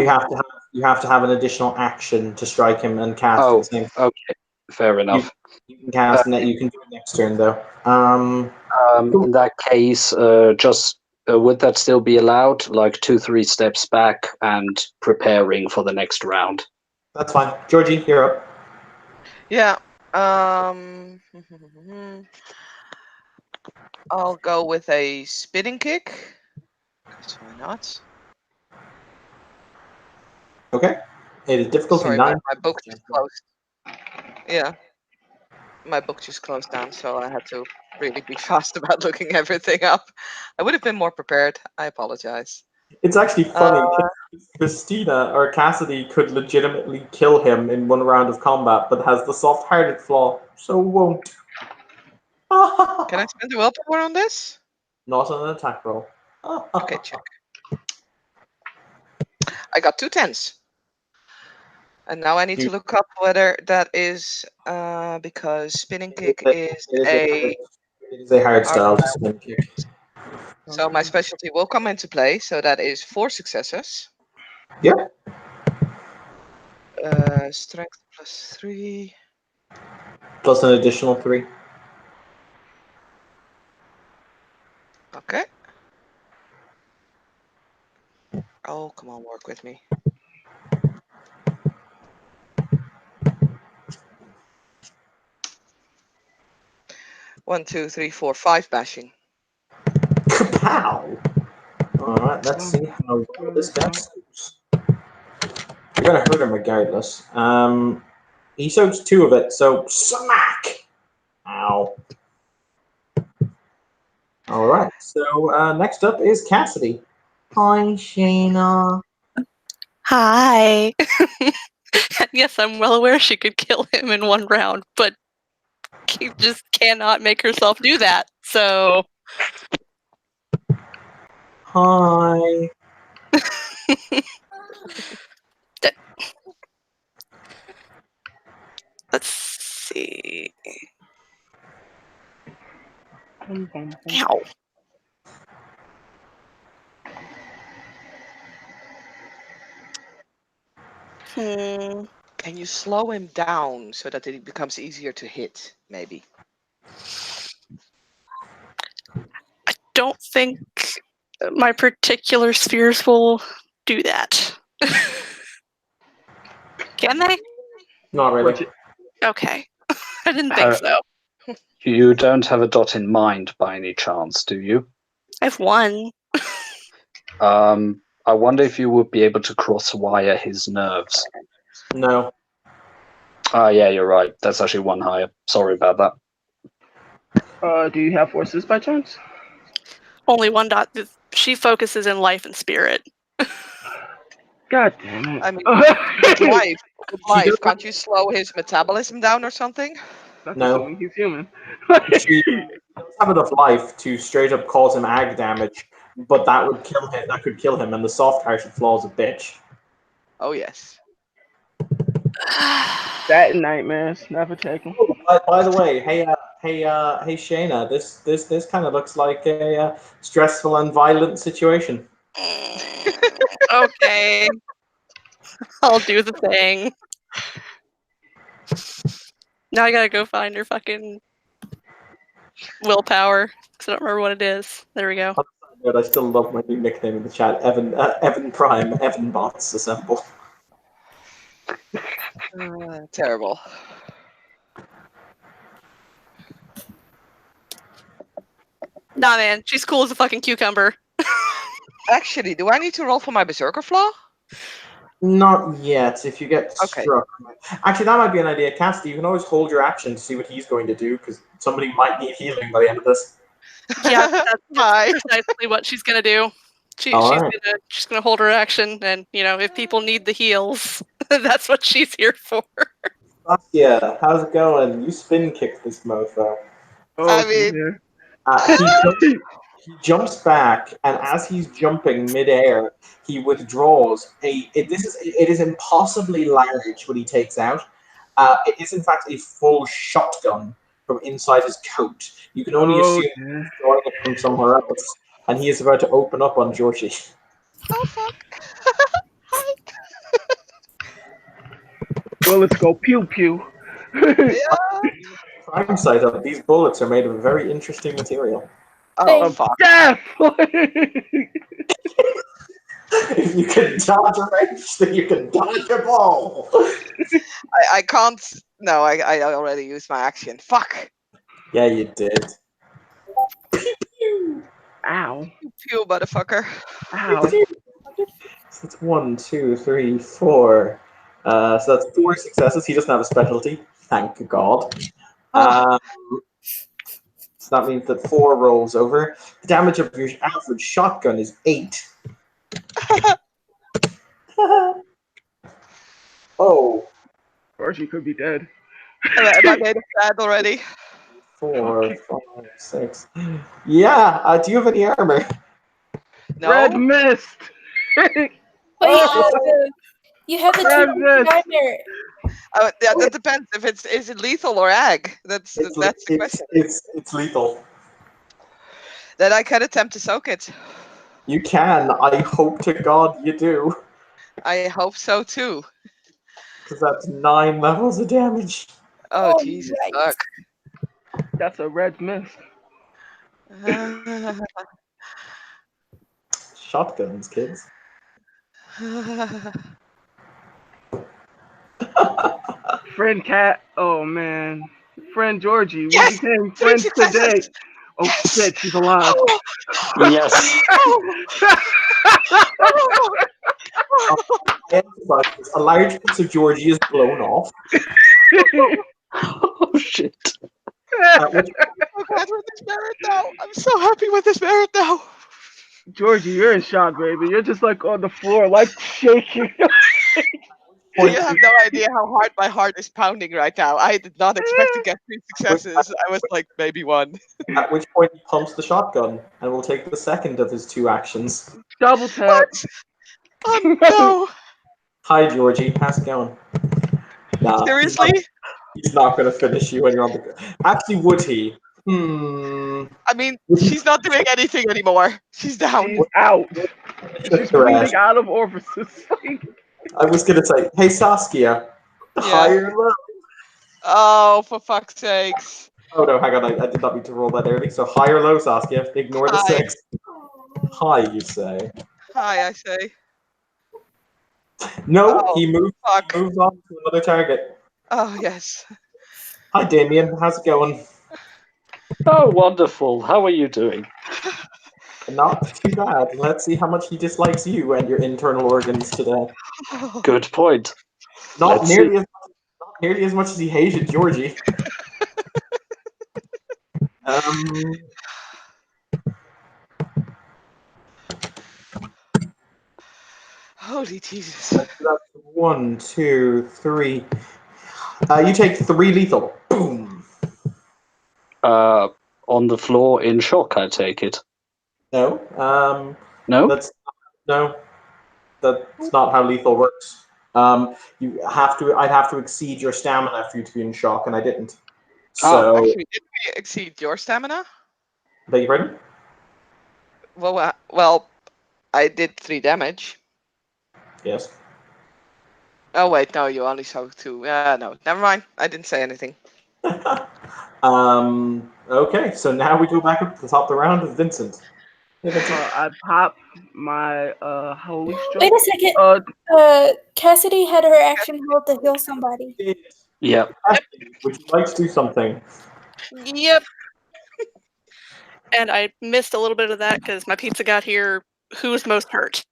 You have to have an additional action to strike him and cast at Oh, the same time. okay. Fair enough. You can cast you can do it next turn though. In that case, just would that still be allowed? Like 2-3 steps back and preparing for the next round. That's fine. Georgie, you're up. Yeah. I'll go with a spinning kick. 'Cause why not? Okay. It is difficulty Sorry, 9. my book just closed. Yeah. My book just closed down, so I had to really be fast about looking everything up. I would have been more prepared. I apologize. It's actually funny. Christina or Cassidy could legitimately kill him in 1 round of combat, but has the soft-hearted flaw, so won't. Can I spend a willpower on this? Not on an attack roll. Okay, check. I got 2 10s. And now I need to look up whether that is because spinning kick is a. It is a hard style to spin kick. So my specialty will come into play. So that is 4 successes. Yep. Strength +3. Plus an additional 3. Okay. Oh, come on, work with me. One, 2, 3, 4, 5 bashing. Kapow! Alright, let's see how well this guy soaks. You're gonna hurt him regardless. He soaks 2 of it, so smack! Ow. Alright, so next up is Cassidy. Hi, Shayna. Hi. Yes, I'm well aware she could kill him in 1 round, but she just cannot make herself do that. So Hi. let's see. Ow. Can you slow him down so that it becomes easier to hit, maybe? I don't think my particular spheres will do that. Can they? Not really. Okay. I didn't think so. You don't have a dot in mind by any chance, do you? I have 1. I wonder if you would be able to cross-wire his nerves. No. Yeah, you're right. That's actually 1 higher. Sorry about that. Do you have forces by chance? Only 1 dot. She focuses in life and spirit. God damn it. I mean, with life, can't you slow his metabolism down or something? That's No. assuming he's human. She does have enough life to straight up cause him ag damage, but that would kill him. That could kill him, and the soft-hearted flaw is a bitch. Oh, yes. That and nightmares. Never take them. Oh, by the way, hey, Shayna, this kind of looks like a stressful and violent situation. Okay. I'll do the thing. Now I gotta go find her fucking willpower, because I don't remember what it is. There we go. But I still love my new nickname in the chat, Evan Prime, Evan Bots Assemble. Terrible. Nah, man, she's cool as a fucking cucumber. Actually, do I need to roll for my berserker flaw? Not yet. If you get Okay. struck, actually, that might be an idea. Cassidy, you can always hold your action to see what he's going to do, because somebody might need healing by the end of this. Yeah, that's Bye. precisely what she's gonna do. Alright. She's gonna hold her action, and if people need the heals, that's what she's here for. Yeah, how's it going? You spin kicked this mofo. Oh, I mean- dear. He jumps back, and as he's jumping midair, he withdraws. It is impossibly large what he takes out. It is in fact a full shotgun from inside his coat. You can only Oh, assume dear. he's throwing it from somewhere else, and he is about to open up on Georgie. Oh fuck. Hi. Bullets go pew pew. Yeah. Prime side of these bullets are made of a very interesting material. Oh Of fuck. death. If you can dodge a wrench, then you can dodge a ball. I can't. No, I already used my action. Fuck. Yeah, you did. Ow. Pew, motherfucker. Ow. So it's 1, 2, 3, 4. So that's 4 successes. He doesn't have a specialty, thank God. Oh. So that means that 4 rolls over. The damage of your average shotgun is 8. Oh, Or she could be dead. Am I made of sad already? 4, 5, 6. Yeah, do you have any armor? No. Red mist. But Oh, you have the Red two mist. nightmare. Yeah, that depends if is it lethal or ag. That's the question. It's lethal. Then I can attempt to soak it. You can. I hope to God you do. I hope so too. Because that's 9 levels of damage. Oh, Oh, Jesus, yikes. That's a red mist. fuck. Shotguns, kids. Friend Cat. Oh man. Friend Georgie. Yes! We became 3 friends successes! today. Oh Yes! shit, she's alive. Oh, Yes. A large piece of Georgie is blown off. Oh shit. Which, I'm so glad with this merit now. I'm so happy with this merit now. Georgie, you're in shock, baby. You're just like on the floor, like shaking. You have no idea how hard my heart is pounding right now. I did not expect to get 3 successes. I was like, maybe 1. at which point he pumps the shotgun and will take the second of his 2 actions. Double tap. Oh no! Hi, Georgie. How's it going? Nah, Seriously? he's not going to finish you when you're on the ground. Actually, would he? I mean, she's not doing anything anymore. She's down. She's out. She's bleeding out of orifices. I was going to say, hey, Saskia. High or low? Oh, for fuck's sakes. Oh, no, hang on. I did not mean to roll that early. So high or low, Saskia? Ignore the High. 6. High, you say. Hi, I say. No, Oh, he moves on to another target. Oh, yes. Hi, Damien. How's it going? Oh, wonderful. How are you doing? Not too bad. Let's see how much he dislikes you and your internal organs today. Good point. Not Let's nearly as much as he hated Georgie. Holy Jesus. That's 1, 2, 3. You take 3 lethal. Boom. On the floor in shock, I take it. No. No? That's not how lethal works. You have to. I'd have to exceed your stamina for you to be in shock, and I didn't. Oh. So, Actually, did we exceed your stamina? beg your pardon? Well, I did 3 damage. Yes. Oh wait, no, you only saw 2. No, never mind. I didn't say anything. Okay, so now we go back up to the top of the round with Vincent. I pop my holy Wait stroke. a second. Cassidy had her action hold to heal somebody. Yeah. Would you like to do something? Yep. And I missed a little bit of that because my pizza got here. Who's most hurt?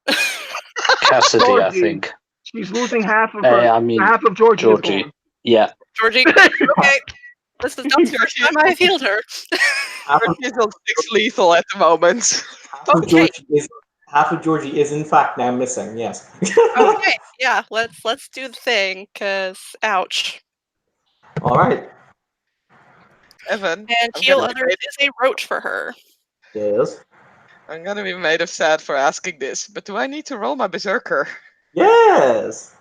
Cassidy, I Georgie. think. She's losing half of her. I mean, half of Georgie is Georgie. gone. Yeah. Georgie. Okay. This is not the first time I've healed her. She's on 6 lethal at the moment. Okay. Half of Georgie is in fact now missing. Yes. Okay. Yeah. Let's do the thing. Cause ouch. All right. Evan, And I'm heal gonna be others made, is a roach for her. Yes. I'm gonna be made of sad for asking this, but do I need to roll my berserker? Yes.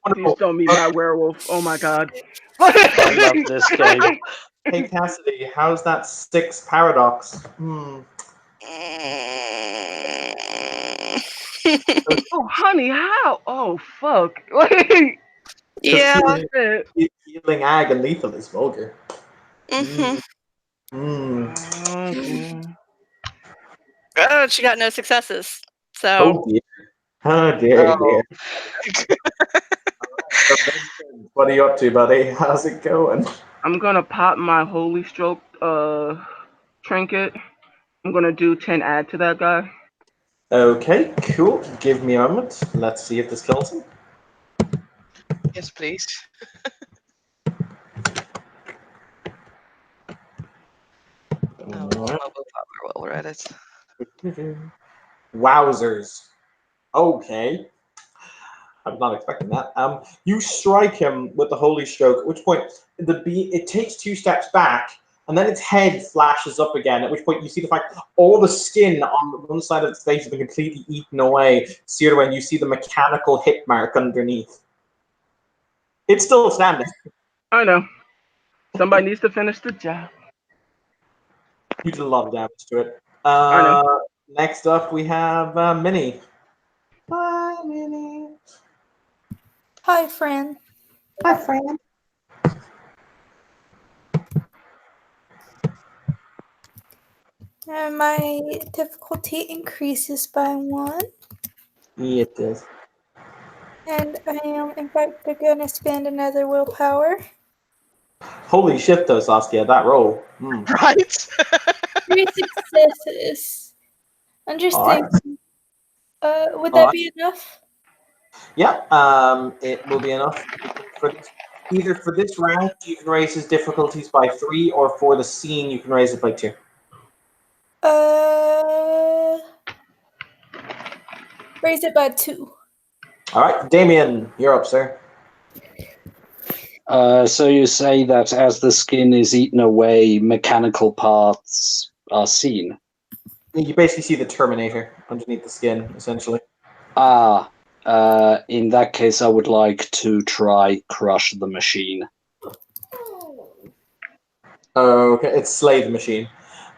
Please don't meet my werewolf. Oh my god. I love this game. Hey Cassidy, how's that 6 paradox? Oh honey, how? Oh fuck. Wait. Yeah. Healing ag and lethal is vulgar. Mm-hmm. Okay. Oh, she got no successes. So Oh dear. Oh dear, Oh. dear. What are you up to, buddy? How's it going? I'm gonna pop my holy stroke trinket. I'm gonna do 10 add to that guy. Okay, cool. Give me a moment. Let's see if this kills him. Yes, please. Oh, we'll read it. Wowzers. Okay. I was not expecting that. You strike him with the holy stroke, at which point it takes 2 steps back, and then its head flashes up again. At which point you see the fact all the skin on one side of its face has been completely eaten away, seared away, and you see the mechanical hit mark underneath. It's still standing. I know. Somebody needs to finish the job. You did a lot of damage to it. I know. Next up, we have Minnie. Hi, Minnie. Hi, friend. Hi, friend. And my difficulty increases by 1. Yeah, it does. And I am, in fact, gonna spend another willpower. Holy shit, though, Saskia, that roll. Right? 3 successes. I'm just All right. thinking, would All that right. be enough? Yeah, it will be enough. Either for this round, you can raise his difficulties by 3, or for the scene, you can raise it by 2. Raise it by 2. All right, Damien, you're up, sir. So you say that as the skin is eaten away, mechanical parts are seen? You basically see the Terminator underneath the skin, essentially. In that case, I would like to try crush the machine. Okay, it's Slay the Machine.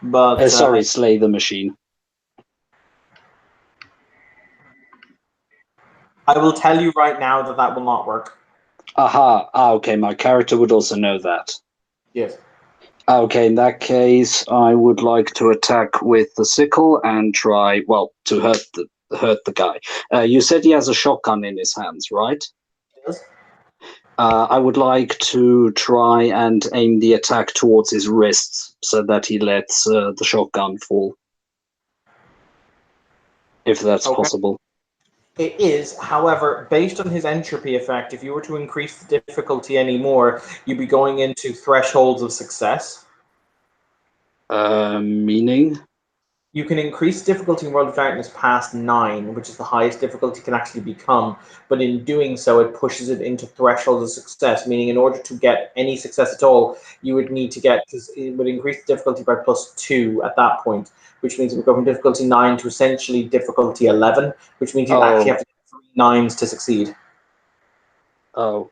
But Sorry, slay the machine. I will tell you right now that that will not work. Aha. Okay, my character would also know that. Yes. Okay, in that case, I would like to attack with the sickle and try, to hurt the guy. You said he has a shotgun in his hands, right? Yes. I would like to try and aim the attack towards his wrists so that he lets the shotgun fall. If that's possible. It is, however, based on his entropy effect, if you were to increase the difficulty anymore, you'd be going into thresholds of success. Meaning? You can increase difficulty in World of Darkness past 9, which is the highest difficulty can actually become, but in doing so, it pushes it into threshold of success, meaning in order to get any success at all, you would need to get, because it would increase the difficulty by +2 at that point, which means it would go from difficulty 9 to essentially difficulty 11, which means you'd actually have to get 3 9s to succeed. Oh.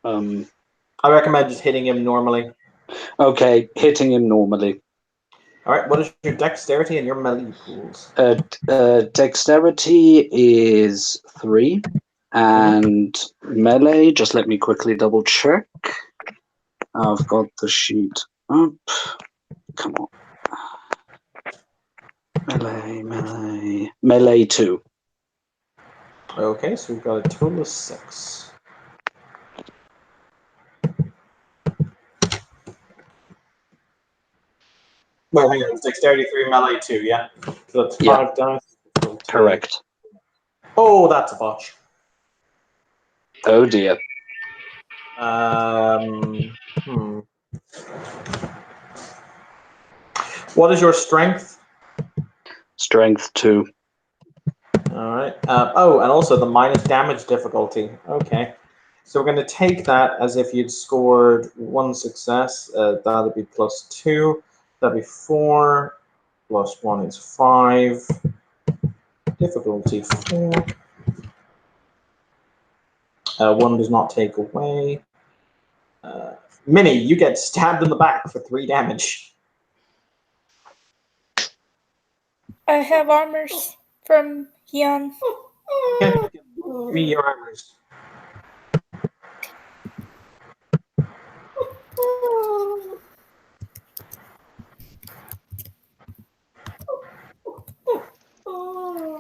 I recommend just hitting him normally. Okay, hitting him normally. All right, what is your dexterity and your melee pools? Dexterity is 3, and melee, just let me quickly double check. I've got the sheet up. Come on. Melee 2. Okay, so we've got a total of 6. Well, hang on, it's dexterity 3, melee 2, yeah? So that's 5 dice. Correct. Oh, that's a botch. Oh dear. What is your strength? Strength 2. All right. Oh, and also the minus damage difficulty. Okay. So we're going to take that as if you'd scored 1 success. That'd be +2. That'd be 4. +1 is 5. Difficulty 4. 1 does not take away. Minnie, you get stabbed in the back for 3 damage. I have armors from Hyun. Okay. Give me your armors.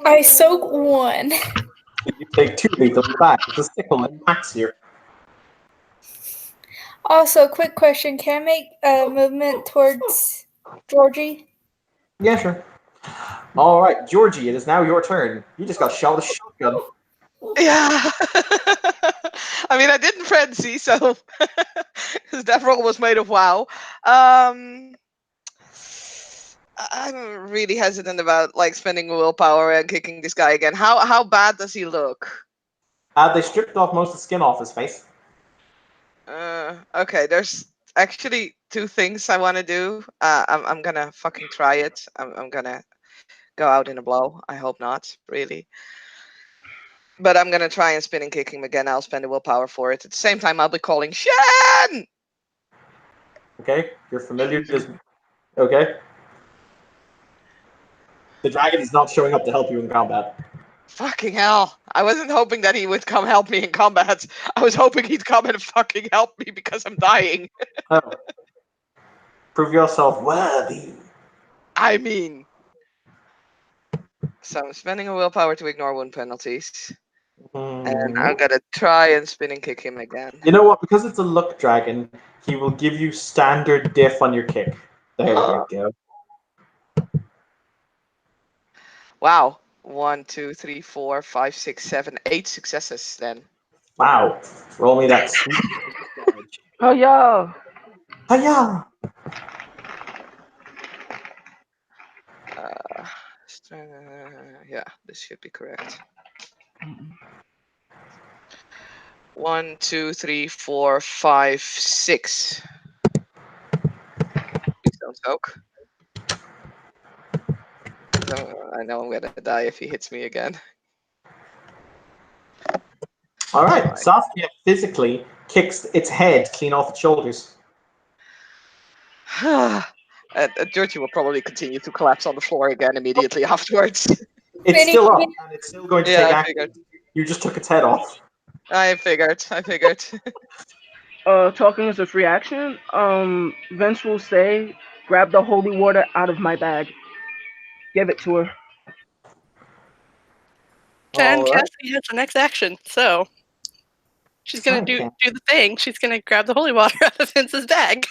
I soak 1. You take 2 lethal in the back. It's a sickle and impacts here. Also, quick question: can I make a movement towards Georgie? Yeah, sure. All right, Georgie, it is now your turn. You just got shot with a shotgun. Yeah. I mean, I didn't frenzy, so because that roll was made of WoW. I'm really hesitant about like spending willpower and kicking this guy again. How bad does he look? They stripped off most of the skin off his face. Okay, there's actually 2 things I want to do. I'm gonna fucking try it. I'm gonna go out in a blow. I hope not, really. But I'm gonna try and spin and kick him again. I'll spend the willpower for it. At the same time, I'll be calling Shen! Okay, you're familiar. Okay. The dragon is not showing up to help you in combat. Fucking hell. I wasn't hoping that he would come help me in combat. I was hoping he'd come and fucking help me because I'm dying. Oh. Prove yourself worthy. I mean. So I'm spending a willpower to ignore wound penalties. And I'm gonna try and spin and kick him again. You know what? Because it's a luck dragon, he will give you standard diff on your kick. There you go. Wow. 1, 2, 3, 4, 5, 6, 7, 8 successes then. Wow. Roll me that sweet damage. Oh yeah. Hiya! Yeah, this should be correct. 1, 2, 3, 4, 5, 6. Please don't soak. I know I'm gonna die if he hits me again. All right. Saskia physically kicks its head clean off its shoulders. Georgie will probably continue to collapse on the floor again immediately afterwards. It's Vinny, still up, and it's still going to Yeah, take I action. figured. You just took its head off. I figured. Talking as a free action, Vince will say, grab the holy water out of my bag. Give it to her. And All right. Cassie has the next action, so she's gonna do Okay. the thing. She's gonna grab the holy water out of Vince's bag.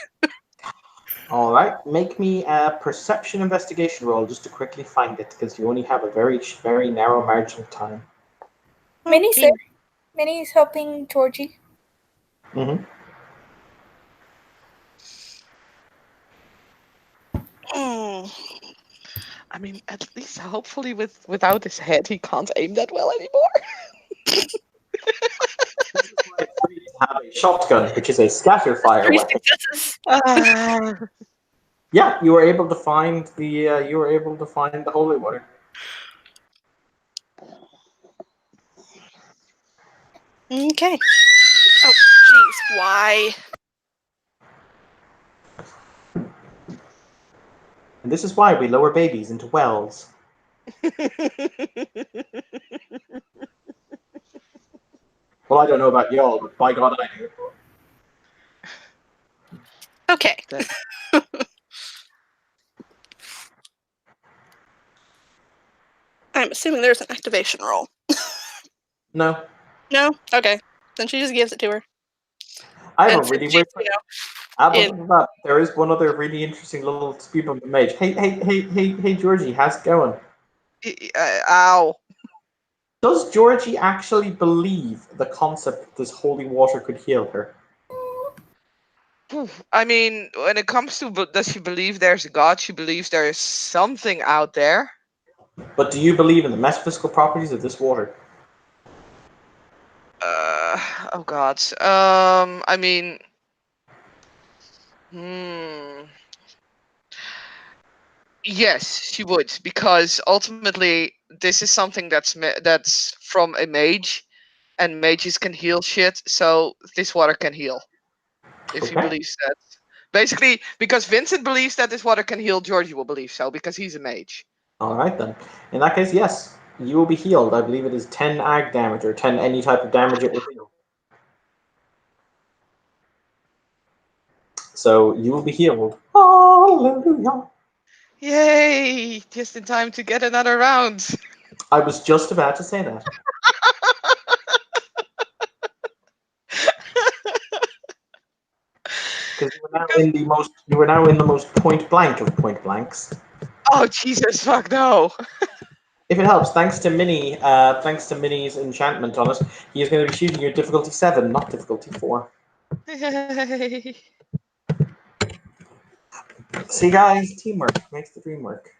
All right. Make me a perception investigation roll just to quickly find it, because you only have a very, very narrow margin of time. Minnie's there. Minnie's helping Georgie. Mm-hmm. Mm. I mean, at least hopefully without his head, he can't aim that well anymore. This is why it's great to have a shotgun, which is a scatter fire 3 weapon. successes. Yeah, you were able to find the holy water. Okay. Oh, jeez. Why? And this is why we lower babies into wells. Well, I don't know about y'all, but by God, I do. Okay. I'm assuming there's an activation roll. No. No? Okay. Then she just gives it to her. I have And a really since weird she's, there is one other really interesting little dispute on the mage. Hey, Georgie, how's it going? Ow. Does Georgie actually believe the concept that this holy water could heal her? I mean, when it comes to does she believe there's a god, she believes there is something out there. But do you believe in the metaphysical properties of this water? Oh god. I mean, yes, she would, because ultimately this is something that's from a mage, and mages can heal shit. So this water can heal if he Okay. believes that. Basically, because Vincent believes that this water can heal, Georgie will believe so because he's a mage. All right then. In that case, yes, you will be healed. I believe it is 10 ag damage or 10 any type of damage it will heal. So you will be healed. Hallelujah. Yay! Just in time to get another round. I was just about to say that. Because you were now in the most point blank of point blanks. Oh Jesus! Fuck no! If it helps, thanks to Minnie's enchantment on it, he is going to be shooting you at difficulty 7, not difficulty 4. Yay! See, guys, teamwork makes the dream work.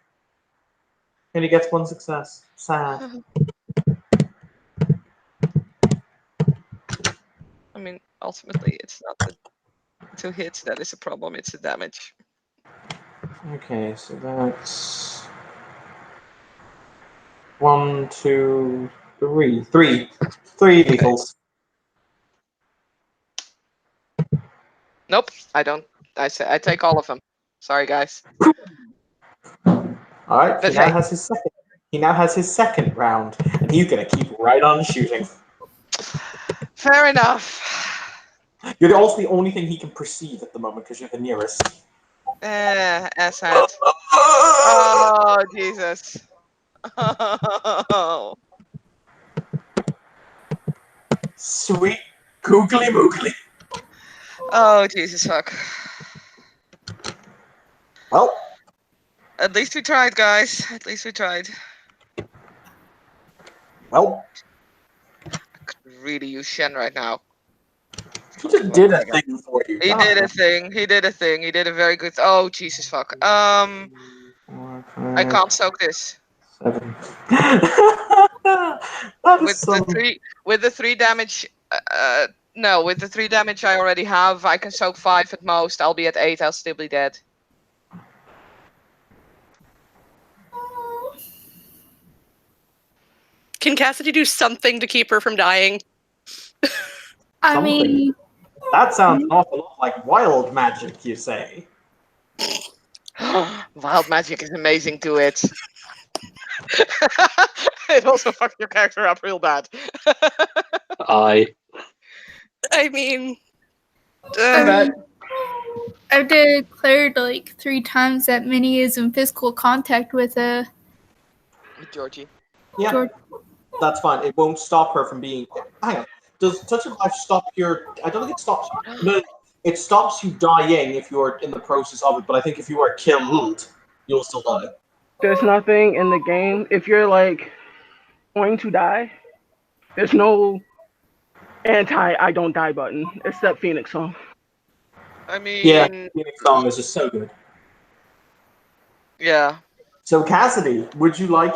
And he gets 1 success. Sad. I mean, ultimately, it's not the 2 hits that is a problem; it's the damage. Okay, so that's 1, 2, 3. 3 lethals. Nope, I don't. I take all of them. Sorry, guys. All right, But hey, he now has his second round, and he's gonna keep right on shooting. fair enough. You're also the only thing he can perceive at the moment because you're the nearest. Asshat. Oh Jesus. Oh. Sweet googly moogly. Oh Jesus fuck. Well, At least we tried, guys. At least we tried. well, I could really use Shen right now. he just did a thing for you. He did a thing. He did a thing. He did a very good. Oh Jesus fuck. I can't soak this. 7. That is With the some. three damage. No, with the 3 damage I already have, I can soak 5 at most. I'll be at 8. I'll still be dead. can Cassidy do something to keep her from dying? I Something. mean, That sounds an awful lot like wild magic, you say. Wild magic is amazing to it. It also fucked your character up real bad. I I mean, I've declared like 3 times that Minnie is in physical contact with Georgie. Yeah, George. that's fine. It won't stop her from being. Hang on. Does touch of life stop your? I don't think it stops. No, it stops you dying if you are in the process of it. But I think if you are killed, you'll still die. There's nothing in the game. If you're like going to die, there's no anti I don't die button except Phoenix Song. I mean, Yeah, Phoenix Song is just so good. Yeah. So Cassidy, would you like?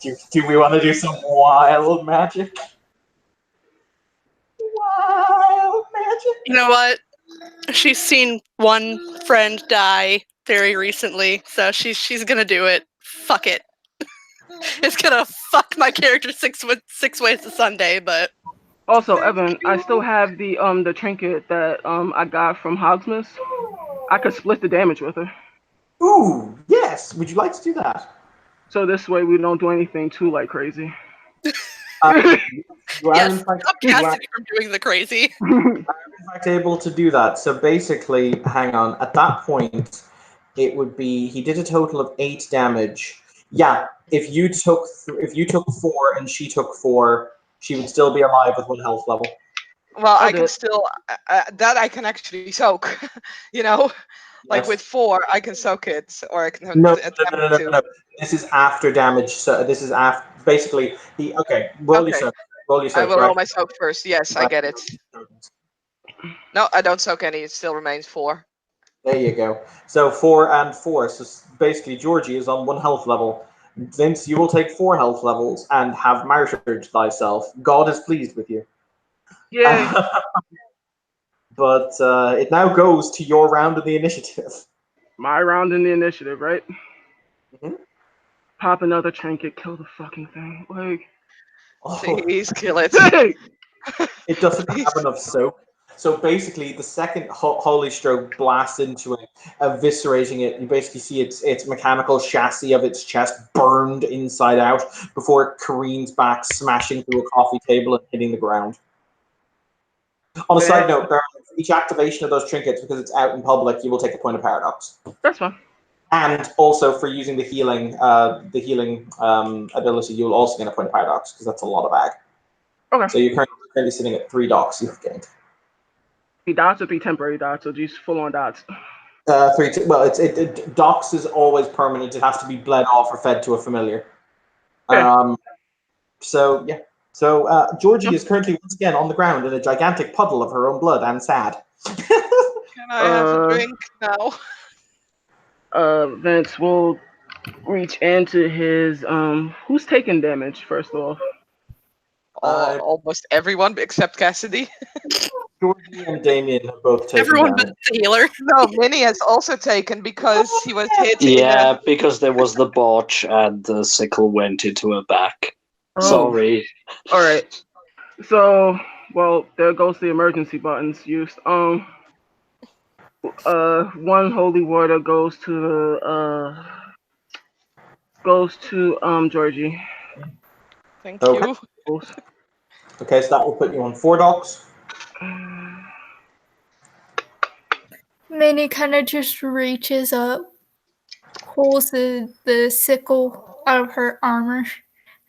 Do we want to do some wild magic? Wild magic. You know what? She's seen one friend die very recently, so she's gonna do it. Fuck it. It's gonna fuck my character six ways to Sunday, but Also, Evan, I still have the trinket that I got from Hogsmith. I could split the damage with her. Ooh, yes. Would you like to do that? So this way we don't do anything too like crazy. You are yes, in fact stop you are Cassidy from doing the crazy. in fact able to do that. So basically, hang on. At that point, it would be he did a total of 8 damage. Yeah, if you took 4 and she took 4, she would still be alive with 1 health level. Well, I can Okay. still that I can actually soak. you know, like with Yes. 4, I can soak it, or I can No, no, attempt no, no, no, no, to. no. This is after damage. So this is after basically the okay. Roll your Okay, soak. Roll your I soak. will You're roll my actually soak first. Yes, I right. get it. No, I don't soak any. It still remains 4. There you go. So 4 and 4. So basically, Georgie is on 1 health level. Vince, you will take 4 health levels and have martyred thyself. God is pleased with you. Yay. But it now goes to your round of the initiative. My round in the initiative, right? Mhm. Pop another trinket, kill the fucking thing. Like, Oh, Please kill it. hey! it doesn't Please. have enough soak. So basically, the second Holy Stroke blasts into it, eviscerating it. You basically see its mechanical chassis of its chest burned inside out before it careens back, smashing through a coffee table and hitting the ground. On a side note, for each activation of those trinkets, because it's out in public, you will take a point of paradox. That's fine. And also for using the healing ability, you'll also get a point of paradox because that's a lot of ag. Okay. So you're currently sitting at 3 dots you've gained. 3 dots or 3 temporary dots, or just full on dots. Well, dox is always permanent. It has to be bled off or fed to a familiar. Okay. So yeah. So Georgie is currently once again on the ground in a gigantic puddle of her own blood and sad. Can I have a Uh, drink now? Vince will reach into his who's taking damage first off? Almost everyone except Cassidy. Georgie and Damien have both taken Everyone but damage. the healer. No, Minnie has also taken because he was hit in a. Yeah, because there was the botch and the sickle went into her back. Oh. Sorry. Alright. So well, there goes the emergency buttons used. One holy water goes to Georgie. Thank Okay. you. Okay, so that will put you on 4 docs. Minnie kind of just reaches up, pulls the sickle out of her armor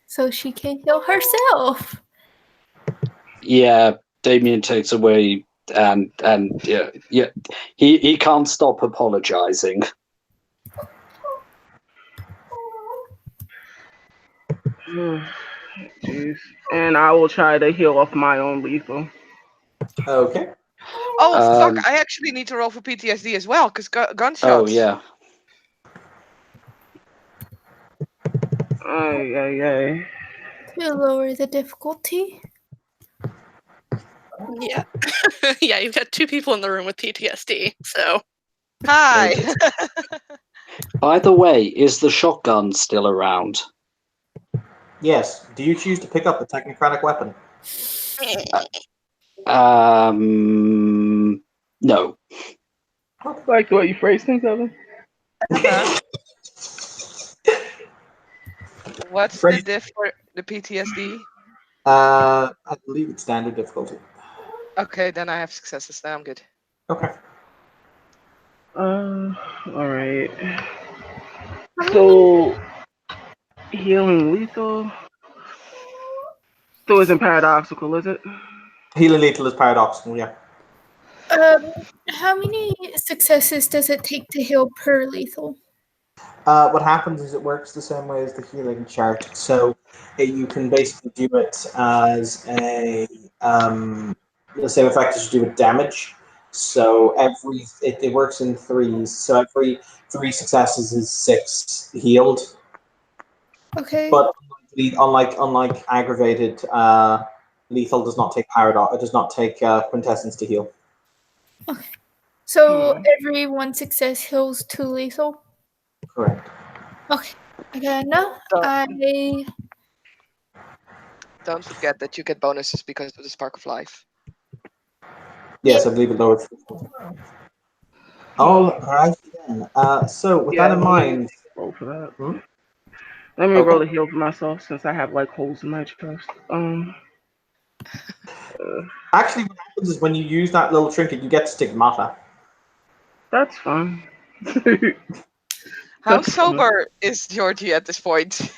so she can heal herself. Yeah, Damien takes away and yeah, he can't stop apologizing. Jeez. And I will try to heal off my own lethal. Okay. Oh fuck! Um, I actually need to roll for PTSD as well because gunshots. Oh yeah. Ay. To lower the difficulty. Yeah. Yeah, you've got 2 people in the room with PTSD, so. Hi. By the way, is the shotgun still around? Yes. Do you choose to pick up the technocratic weapon? No. I like the way you phrase things, Evan. What's the diff for the PTSD? I believe it's standard difficulty. Okay, then I have successes. Now I'm good. Okay. Alright. So, healing lethal. So isn't paradoxical, is it? Healing lethal is paradoxical, yeah. How many successes does it take to heal per lethal? What happens is it works the same way as the healing chart. So you can basically do it as the same effect as you do with damage. So it works in threes. So every 3 successes is 6 healed. Okay. But unlike aggravated, lethal does not take paradox. It does not take quintessence to heal. So every 1 success heals 2 lethal. Correct. Okay. Okay. No, Don't, I. don't forget that you get bonuses because of the spark of life. Yes, I believe it lowered. All right then. So with that Yeah, in let me mind, roll for that. hmm? Let me roll Okay. a heal for myself since I have like holes in my chest. Actually, what happens is when you use that little trinket, you get stigmata. That's fine. How That's fine. sober is Georgie at this point?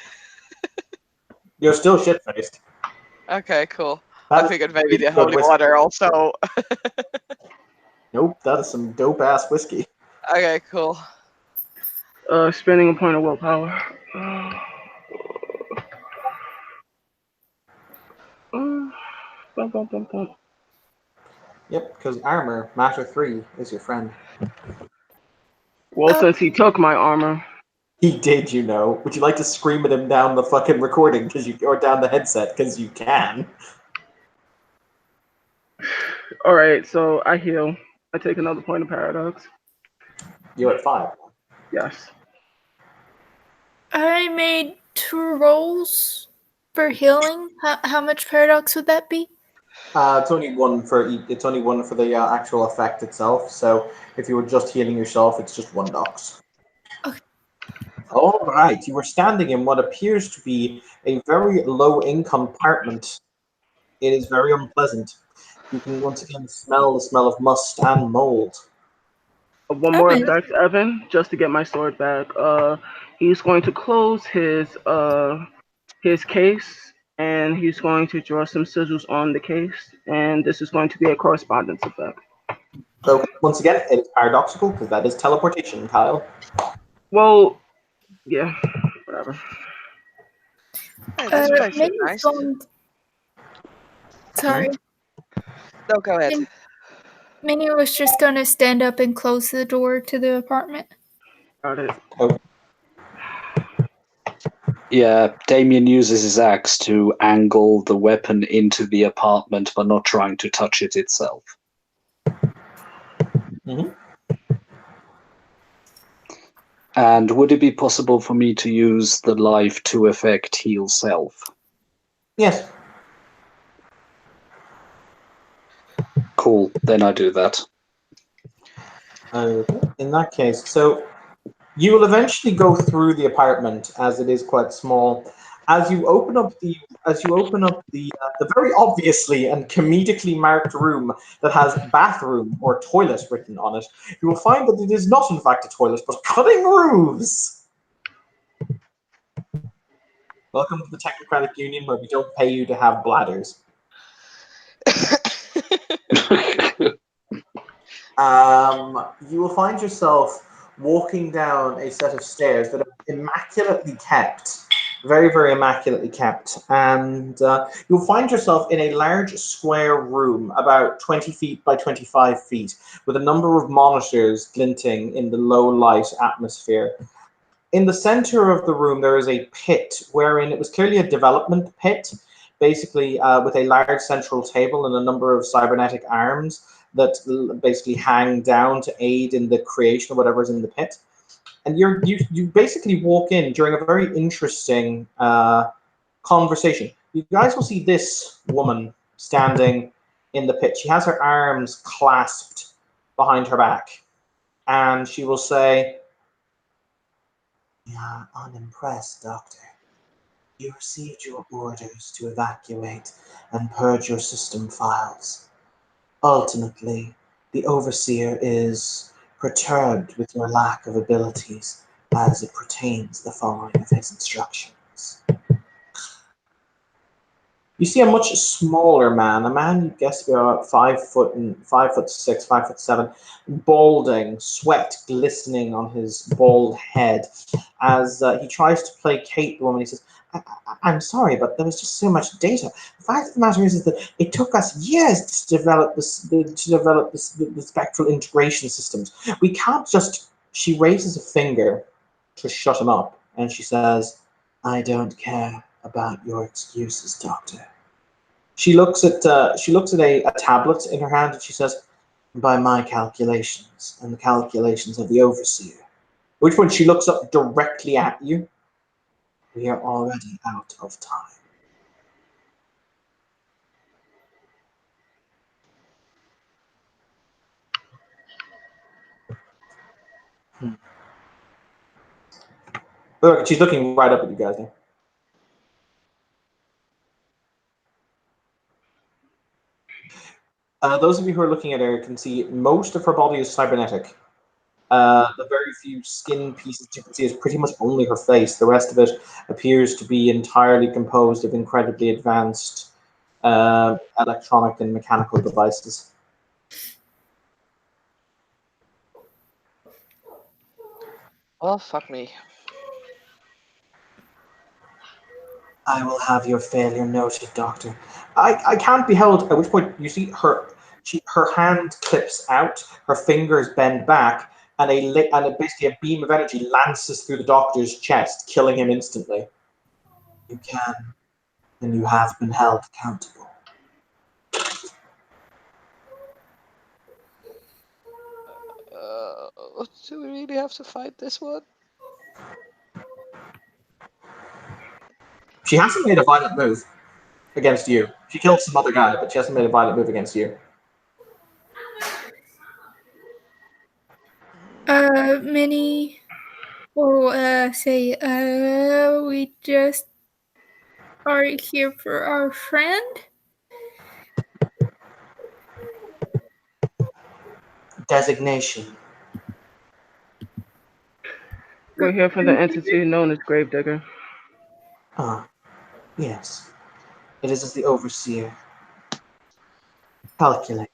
You're still shit faced. Okay, cool. I That is figured maybe really the good holy whiskey. water also. Nope, that is some dope ass whiskey. Okay, cool. Spending a point of willpower. Bum, bum, bum, bum. Yep, because armor matter 3 is your friend. Well, since he took my armor, He did, you know. Would you like to scream at him down the fucking recording or down the headset because you can? all right. So I heal. I take another point of paradox. You're at 5. Yes. I made 2 rolls for healing. How much paradox would that be? It's only one for it's only one for the actual effect itself. So if you were just healing yourself, it's just 1 dox. Okay. All right, you were standing in what appears to be a very low-income apartment. It is very unpleasant. You can once again smell the smell of must and mold. One I'm more in. effect, Evan, just to get my sword back. He's going to close his case, and he's going to draw some sigils on the case, and this is going to be a correspondence effect. Okay, once again, it is paradoxical because that is teleportation, Kyle. Well, yeah, whatever. Hey, this place is Minnie's nice. going. Sorry. No, go ahead. Minnie was just gonna stand up and close the door to the apartment. Got it. Oh, Yeah, Damien uses his axe to angle the weapon into the apartment, but not trying to touch it itself. mhm. And would it be possible for me to use the Life 2 effect Heal Self? Yes. Cool, then I do that. Okay. In that case, so you will eventually go through the apartment as it is quite small. As you open up the very obviously and comedically marked room that has bathroom or toilet written on it, you will find that it is not in fact a toilet but cutting roofs. Welcome to the Technocratic Union where we don't pay you to have bladders. You will find yourself walking down a set of stairs that are immaculately kept, very, very immaculately kept, and you'll find yourself in a large square room, about 20 feet by 25 feet, with a number of monitors glinting in the low light atmosphere. In the center of the room, there is a pit wherein it was clearly a development pit, basically with a large central table and a number of cybernetic arms that basically hang down to aid in the creation of whatever's in the pit. And you basically walk in during a very interesting conversation. You guys will see this woman standing in the pit. She has her arms clasped behind her back, and she will say, "We are unimpressed, Doctor. You received your orders to evacuate and purge your system files. Ultimately, the Overseer is perturbed with your lack of abilities as it pertains the following of his instructions. You see a much smaller man, a man you guess to be about 5 foot and 5'6", 5'7", balding, sweat glistening on his bald head, as he tries to placate the woman. He says, I'm sorry, but there was just so much data. The fact of the matter is that it took us years to develop the spectral integration systems. We can't just. She raises a finger to shut him up, and she says, I don't care about your excuses, Doctor. She looks at a tablet in her hand and she says, by my calculations and the calculations of the overseer. At which point she looks up directly at you. We are already out of time. Look, she's looking right up at you guys now. Those of you who are looking at her can see most of her body is cybernetic. The very few skin pieces you can see is pretty much only her face. The rest of it appears to be entirely composed of incredibly advanced electronic and mechanical devices. Well, fuck me. I will have your failure noted, Doctor. I can't be held. At which point you see her hand clips out, her fingers bend back, and basically a beam of energy lances through the Doctor's chest, killing him instantly. You can, and you have been held accountable. Do we really have to fight this one? She hasn't made a violent move against you. She killed some other guy, but she hasn't made a violent move against you. Minnie will say, we just are here for our friend. Designation. We're here for the entity known as Gravedigger. Ah, yes. It is as the Overseer. Calculated.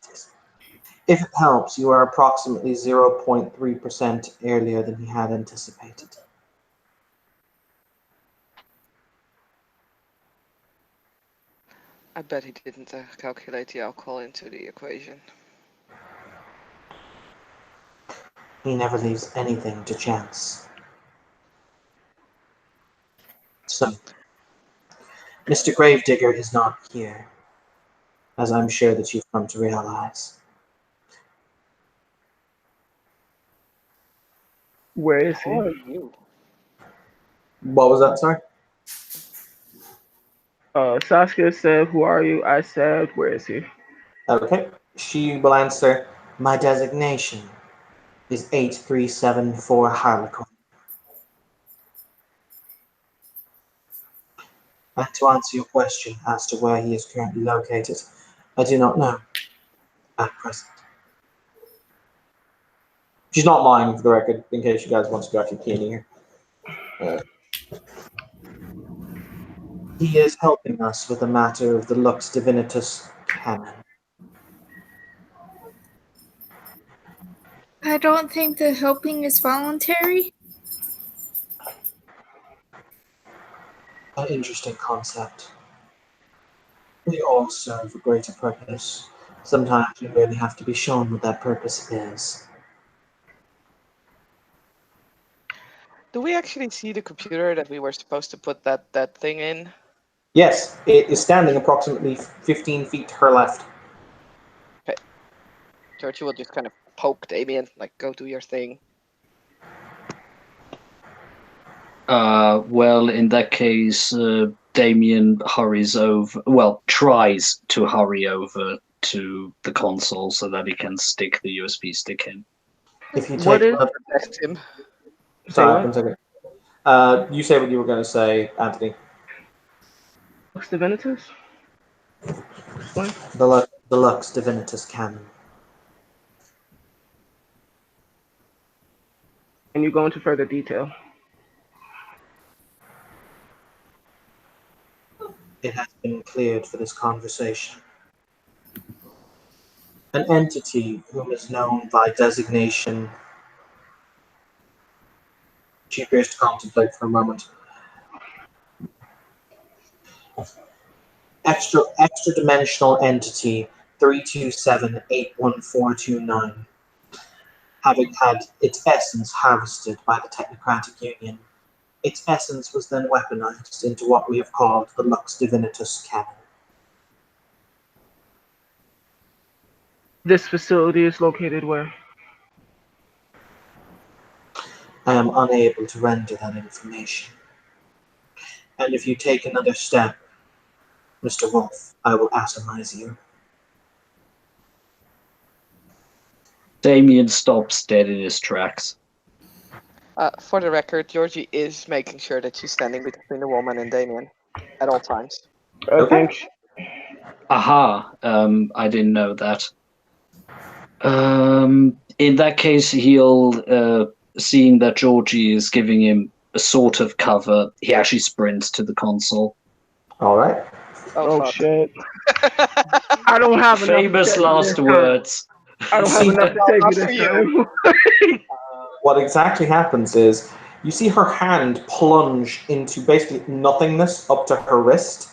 If it helps, you are approximately 0.3% earlier than he had anticipated. I bet he didn't calculate the alcohol into the equation. He never leaves anything to chance. So, Mr. Gravedigger is not here, as I'm sure that you've come to realize. Where is Who are he? you? What was that, sorry? Saskia said, "Who are you?" I said, "Where is he?" Okay. She will answer, my designation is 8374 Harlequin. And to answer your question as to where he is currently located, I do not know at present. She's not lying for the record, in case you guys want to go actually peeing her. He is helping us with the matter of the Lux Divinitas cannon. I don't think the helping is voluntary. An interesting concept. We all serve a greater purpose. Sometimes we really have to be shown what that purpose is. Do we actually see the computer that we were supposed to put that thing in? Yes, it is standing approximately 15 feet to her left. Okay. Georgie will just kind of poke Damien, like, go do your thing. Well, in that case, Damien hurries over. Well, tries to hurry over to the console so that he can stick the USB stick in. If you What take is? Protect him. Say sorry, what? 1 second. You say what you were going to say, Anthony. Lux Divinitas? Explain. The Lux Divinitas cannon. And you go into further detail. It has been cleared for this conversation. An entity whom is known by designation. She appears to contemplate for a moment. Extra dimensional entity 327-81429. Having had its essence harvested by the Technocratic Union, its essence was then weaponized into what we have called the Lux Divinitus Cannon. This facility is located where? I am unable to render that information. And if you take another step, Mr. Wolf, I will atomize you. Damien stops dead in his tracks. For the record, Georgie is making sure that she's standing between the woman and Damien at all times. I Okay. think. Aha, I didn't know that. In that case, he'll, seeing that Georgie is giving him a sort of cover, he actually sprints to the console. All right. Oh fuck. shit! I don't have enough. Famous to take last this words. I don't have See, enough to no, take not you for this you. time. What exactly happens is you see her hand plunge into basically nothingness up to her wrist.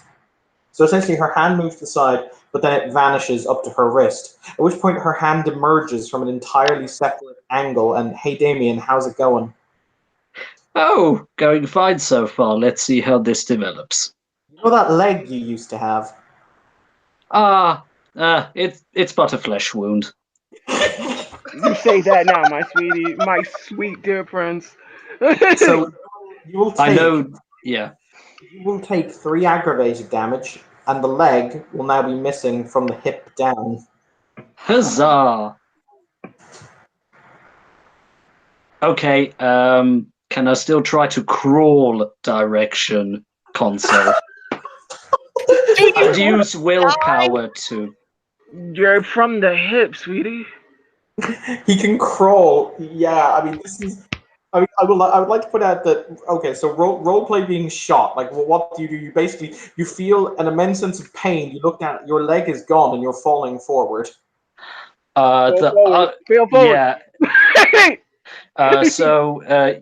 So essentially her hand moves to the side, but then it vanishes up to her wrist. At which point her hand emerges from an entirely separate angle and, hey Damien, how's it going? Oh, going fine so far. Let's see how this develops. You know that leg you used to have? It's but a flesh wound. You say that now, my sweetie, my sweet dear prince. So you will I take know, yeah. 3 aggravated damage, and the leg will now be missing from the hip down. Huzzah! Okay, can I still try to crawl direction console? I'd use willpower to. You're from the hip, sweetie. He can crawl. Yeah, I mean, this is. I would like to put out that. Okay, so role play being shot. Like, well, what do? You basically you feel an immense sense of pain. You look down, your leg is gone, and you're falling forward. Feel forward. Yeah.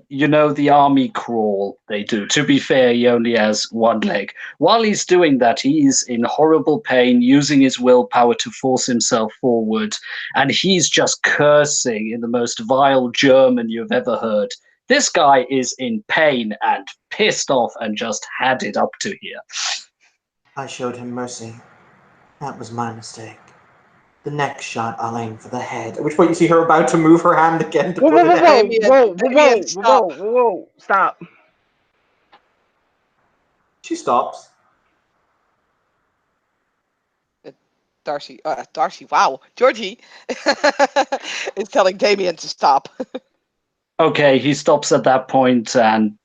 You know the army crawl they do. To be fair, he only has one leg. While he's doing that, he's in horrible pain, using his willpower to force himself forward, and he's just cursing in the most vile German you've ever heard. This guy is in pain and pissed off and just had it up to here. I showed him mercy. That was my mistake. The next shot, I'll aim for the head. At which point, you see her about to move her hand again to Whoa, put whoa, it out. Damien, stop. whoa, stop. She stops. Darcy, wow. Georgie is telling Damien to stop. Okay, he stops at that point and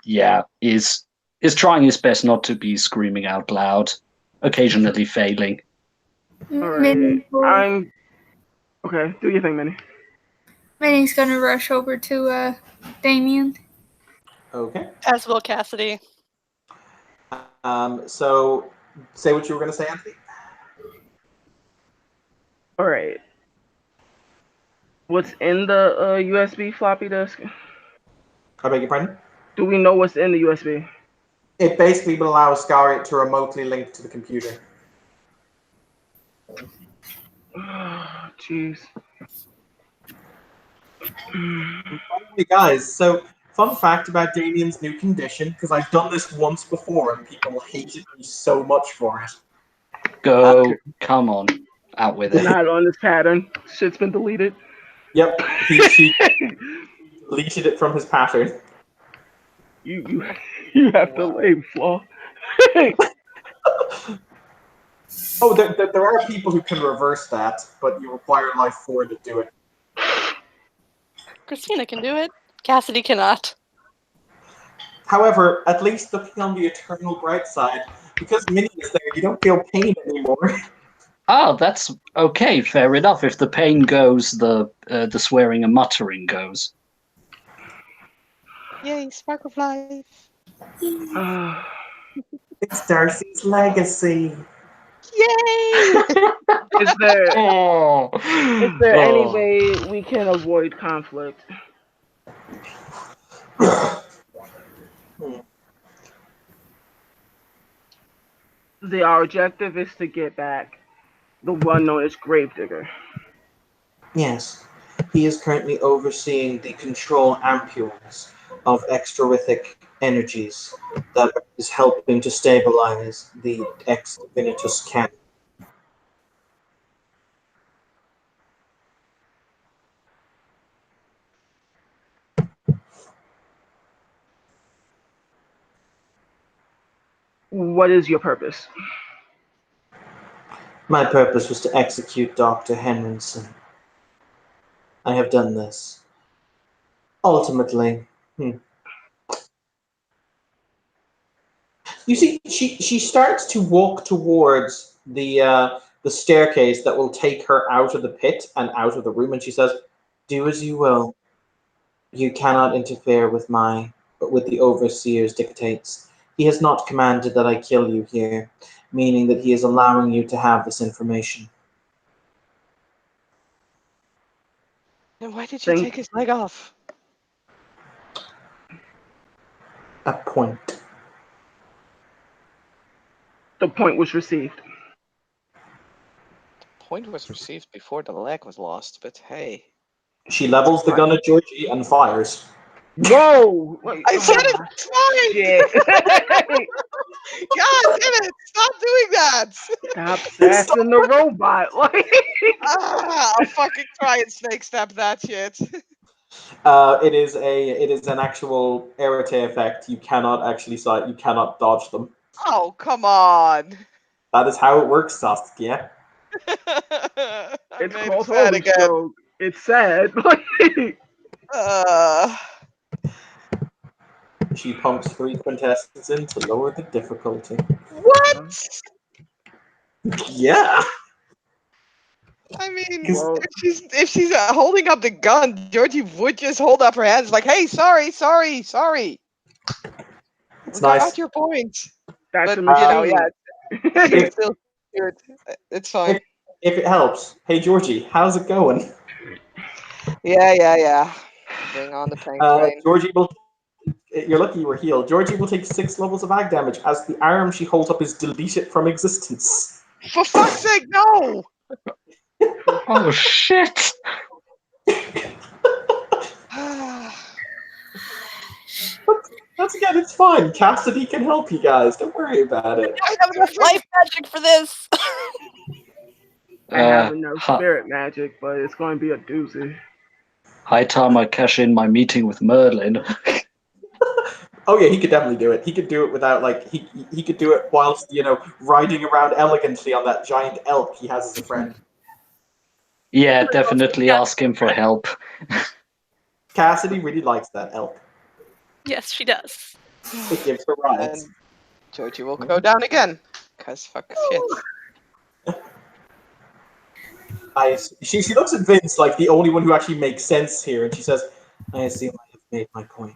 yeah, is trying his best not to be screaming out loud, occasionally failing. Alright, I'm okay. Do your thing, Minnie. Minnie's gonna rush over to Damien. Okay. As will Cassidy. So, say what you were going to say, Anthony. Alright. What's in the USB floppy disk? I beg your pardon? Do we know what's in the USB? It basically will allow Skyriot to remotely link to the computer. Jeez. Hey guys, so fun fact about Damien's new condition, because I've done this once before and people hated me so much for it. Go, come on, out with it. Not on this pattern. Shit's been deleted. Yep, he deleted it from his pattern. You have to lay flaw. Oh, there are people who can reverse that, but you require life 4 to do it. Christina can do it. Cassidy cannot. However, at least looking on the eternal bright side, because Minnie is there, you don't feel pain anymore. Oh, that's okay. Fair enough. If the pain goes, the swearing and muttering goes. Yay, spark of life. It's Darcy's legacy. Yay! Is there Oh, is there any oh. way we can avoid conflict? Our objective is to get back the one known as Gravedigger. Yes, he is currently overseeing the control ampules of extravithic energies that is helping to stabilize the ex Divinitus camp. What is your purpose? My purpose was to execute Dr. Henriksen. I have done this. Ultimately, you see, she starts to walk towards the staircase that will take her out of the pit and out of the room, and she says, "Do as you will. You cannot interfere with the overseer's dictates. He has not commanded that I kill you here, meaning that he is allowing you to have this information." Then why did you Think take his leg off? A point. the point was received. Point was received before the leg was lost, but hey. She levels the Fine. gun at Georgie and fires. Whoa! Wait, I said oh, it's fine! shit! God damn it! Stop doing that! Stop sassing the robot. Like, I'll fucking try and snake step that shit. It is an actual arete effect. You cannot actually sight. You cannot dodge them. Oh, come on. That is how it works, Saskia. I it's made it called sad Holy again. Stroke. It's sad. Like, Uh, She pumps 3 quintessence in to lower the difficulty. what? Yeah, I mean, because well, if she's holding up the gun, Georgie would just hold up her hands like, "Hey, sorry, sorry, sorry. it's We got nice. your point." that's But a Uh, machine. she's if still cute. It's if fine. if it helps, hey Georgie, how's it going? Yeah. Bring on the pain train. Georgie will. You're lucky you were healed. Georgie will take 6 levels of ag damage as the arm she holds up is deleted from existence. For fuck's sake, no! Oh shit! That's again, it's fine. Cassidy can help you guys. Don't worry about it. I have enough life magic for this. I have Uh, enough hi, spirit magic, but it's going to be a doozy. high time I cash in my meeting with Merlin. Oh yeah, he could definitely do it. He could do it without like he could do it whilst riding around elegantly on that giant elk he has as a friend. Yeah, definitely ask him for help. Cassidy really likes that elk. Yes, she does. It gives her rides. And Georgie will go down again. Cause fuck shit. She looks at Vince like the only one who actually makes sense here, and she says, "I assume I have made my point."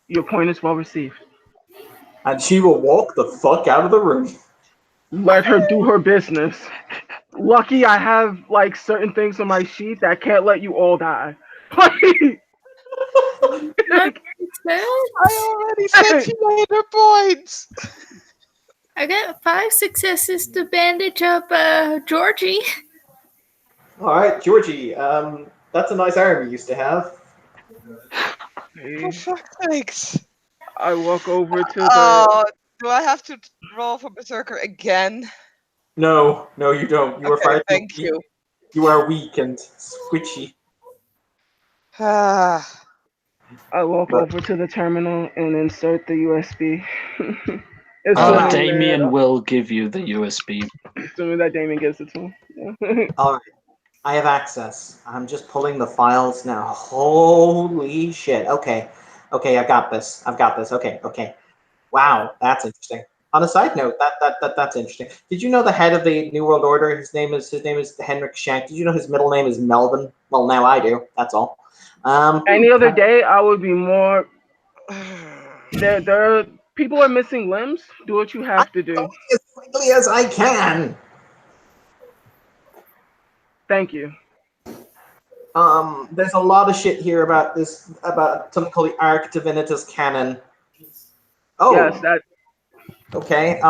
Your point is well received. And she will walk the fuck out of the room. Let her do her business. Lucky I have like certain things on my sheet that can't let you all die. Not I already said she made her points. I got 5 successes to bandage up Georgie. All right, Georgie. That's a nice arm you used to have. For fuck's sakes. I walk over to the. Oh, do I have to roll for Berserker again? No, you don't. You are Okay, far too thank weak. you. You are weak and squishy. Ah, I walk But over to the terminal and insert the USB. Oh, nice. Damien will give you the USB. Assuming that Damien gives it to him. Yeah. all right. I have access. I'm just pulling the files now. Holy shit. Okay. I got this. I've got this. Okay. Wow, that's interesting. On a side note, that's interesting. Did you know the head of the New World Order? His name is Henrik Schenk. Did you know his middle name is Melvin? Well, now I do. That's all. Any other day, I would be more. There are People are missing limbs. Do what you I'm have to do. going as quickly as I can. Thank you. There's a lot of shit here about this, about something called the Arc Divinitas Canon. Yes, Oh, that. okay.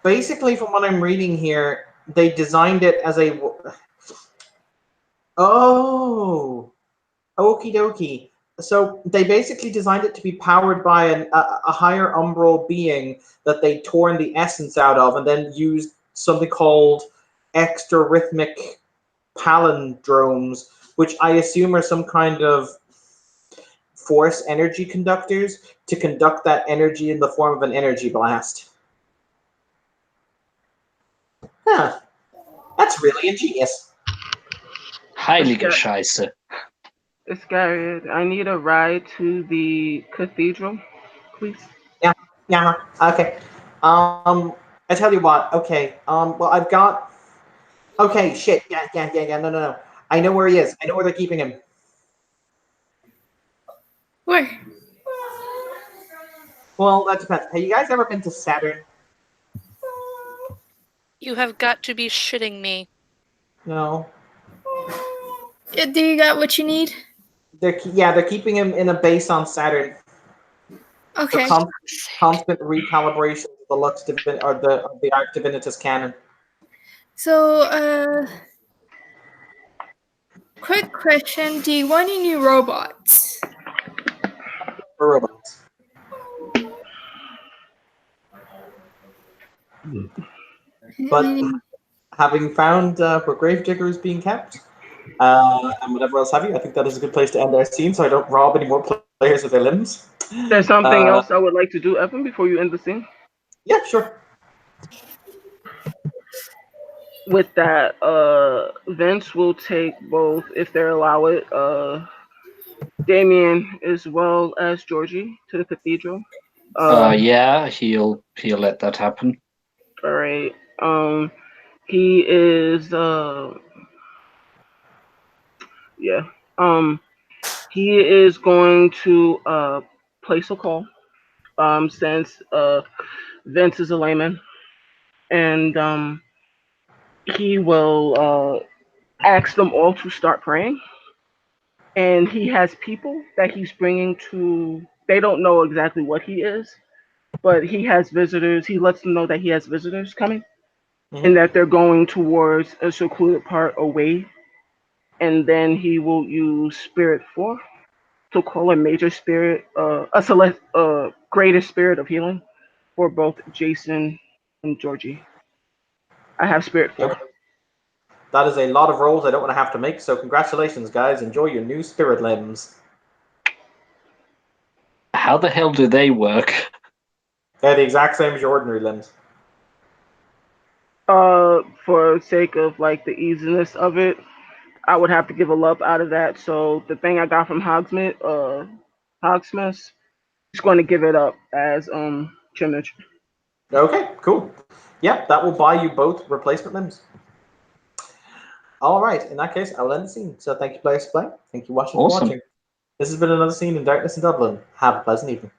Basically, from what I'm reading here, they designed it as a. Oh, okie dokie. So they basically designed it to be powered by a higher umbral being that they torn the essence out of, and then used something called extra rhythmic palindromes, which I assume are some kind of force energy conductors to conduct that energy in the form of an energy blast. Huh. That's really ingenious. Heilige Isca- Scheiße. Iscariot, I need a ride to the cathedral, please. Yeah, yeah, okay. I tell you what, okay. Well, I've got. Okay, shit. Yeah. No. I know where he is. I know where they're keeping him. Where? Well, that depends. Have you guys ever been to Saturn? You have got to be shitting me. No. Do you got what you need? They're keeping him in a base on Saturn for Okay. constant recalibration of the the Arc Divinitas Canon. So, quick question: do you want any new robots? For robots. But Any- having found where Gravedigger is being kept, and whatever else have you, I think that is a good place to end our scene so I don't rob any more players of their limbs. There's something Uh, else I would like to do, Evan, before you end the scene. yeah, sure. With that, Vince will take both, if they allow it, Damien as well as Georgie to the cathedral. Yeah, he'll let that happen. All right. He is yeah. He is going to place a call. Since Vince is a layman, and he will ask them all to start praying. And he has people that he's bringing to. They don't know exactly what he is, but he has visitors. He lets them know that he has visitors coming, and Mm-hmm. that they're going towards a secluded part away. And then he will use Spirit 4 to call a major spirit, greater spirit of healing for both Jason and Georgie. I have Spirit 4. Okay. That is a lot of rolls I don't want to have to make, so congratulations, guys. Enjoy your new spirit limbs. How the hell do they work? They're the exact same as your ordinary limbs. For sake of like the easiness of it, I would have to give a lump out of that. So the thing I got from Hogsmith, he's going to give it up as trimmage. Okay, cool. Yeah, that will buy you both replacement limbs. All right, in that case, I will end the scene. So thank you, players, for playing. Thank you, watching, for Awesome. watching. This has been another scene in Darkness in Dublin. Have a pleasant evening.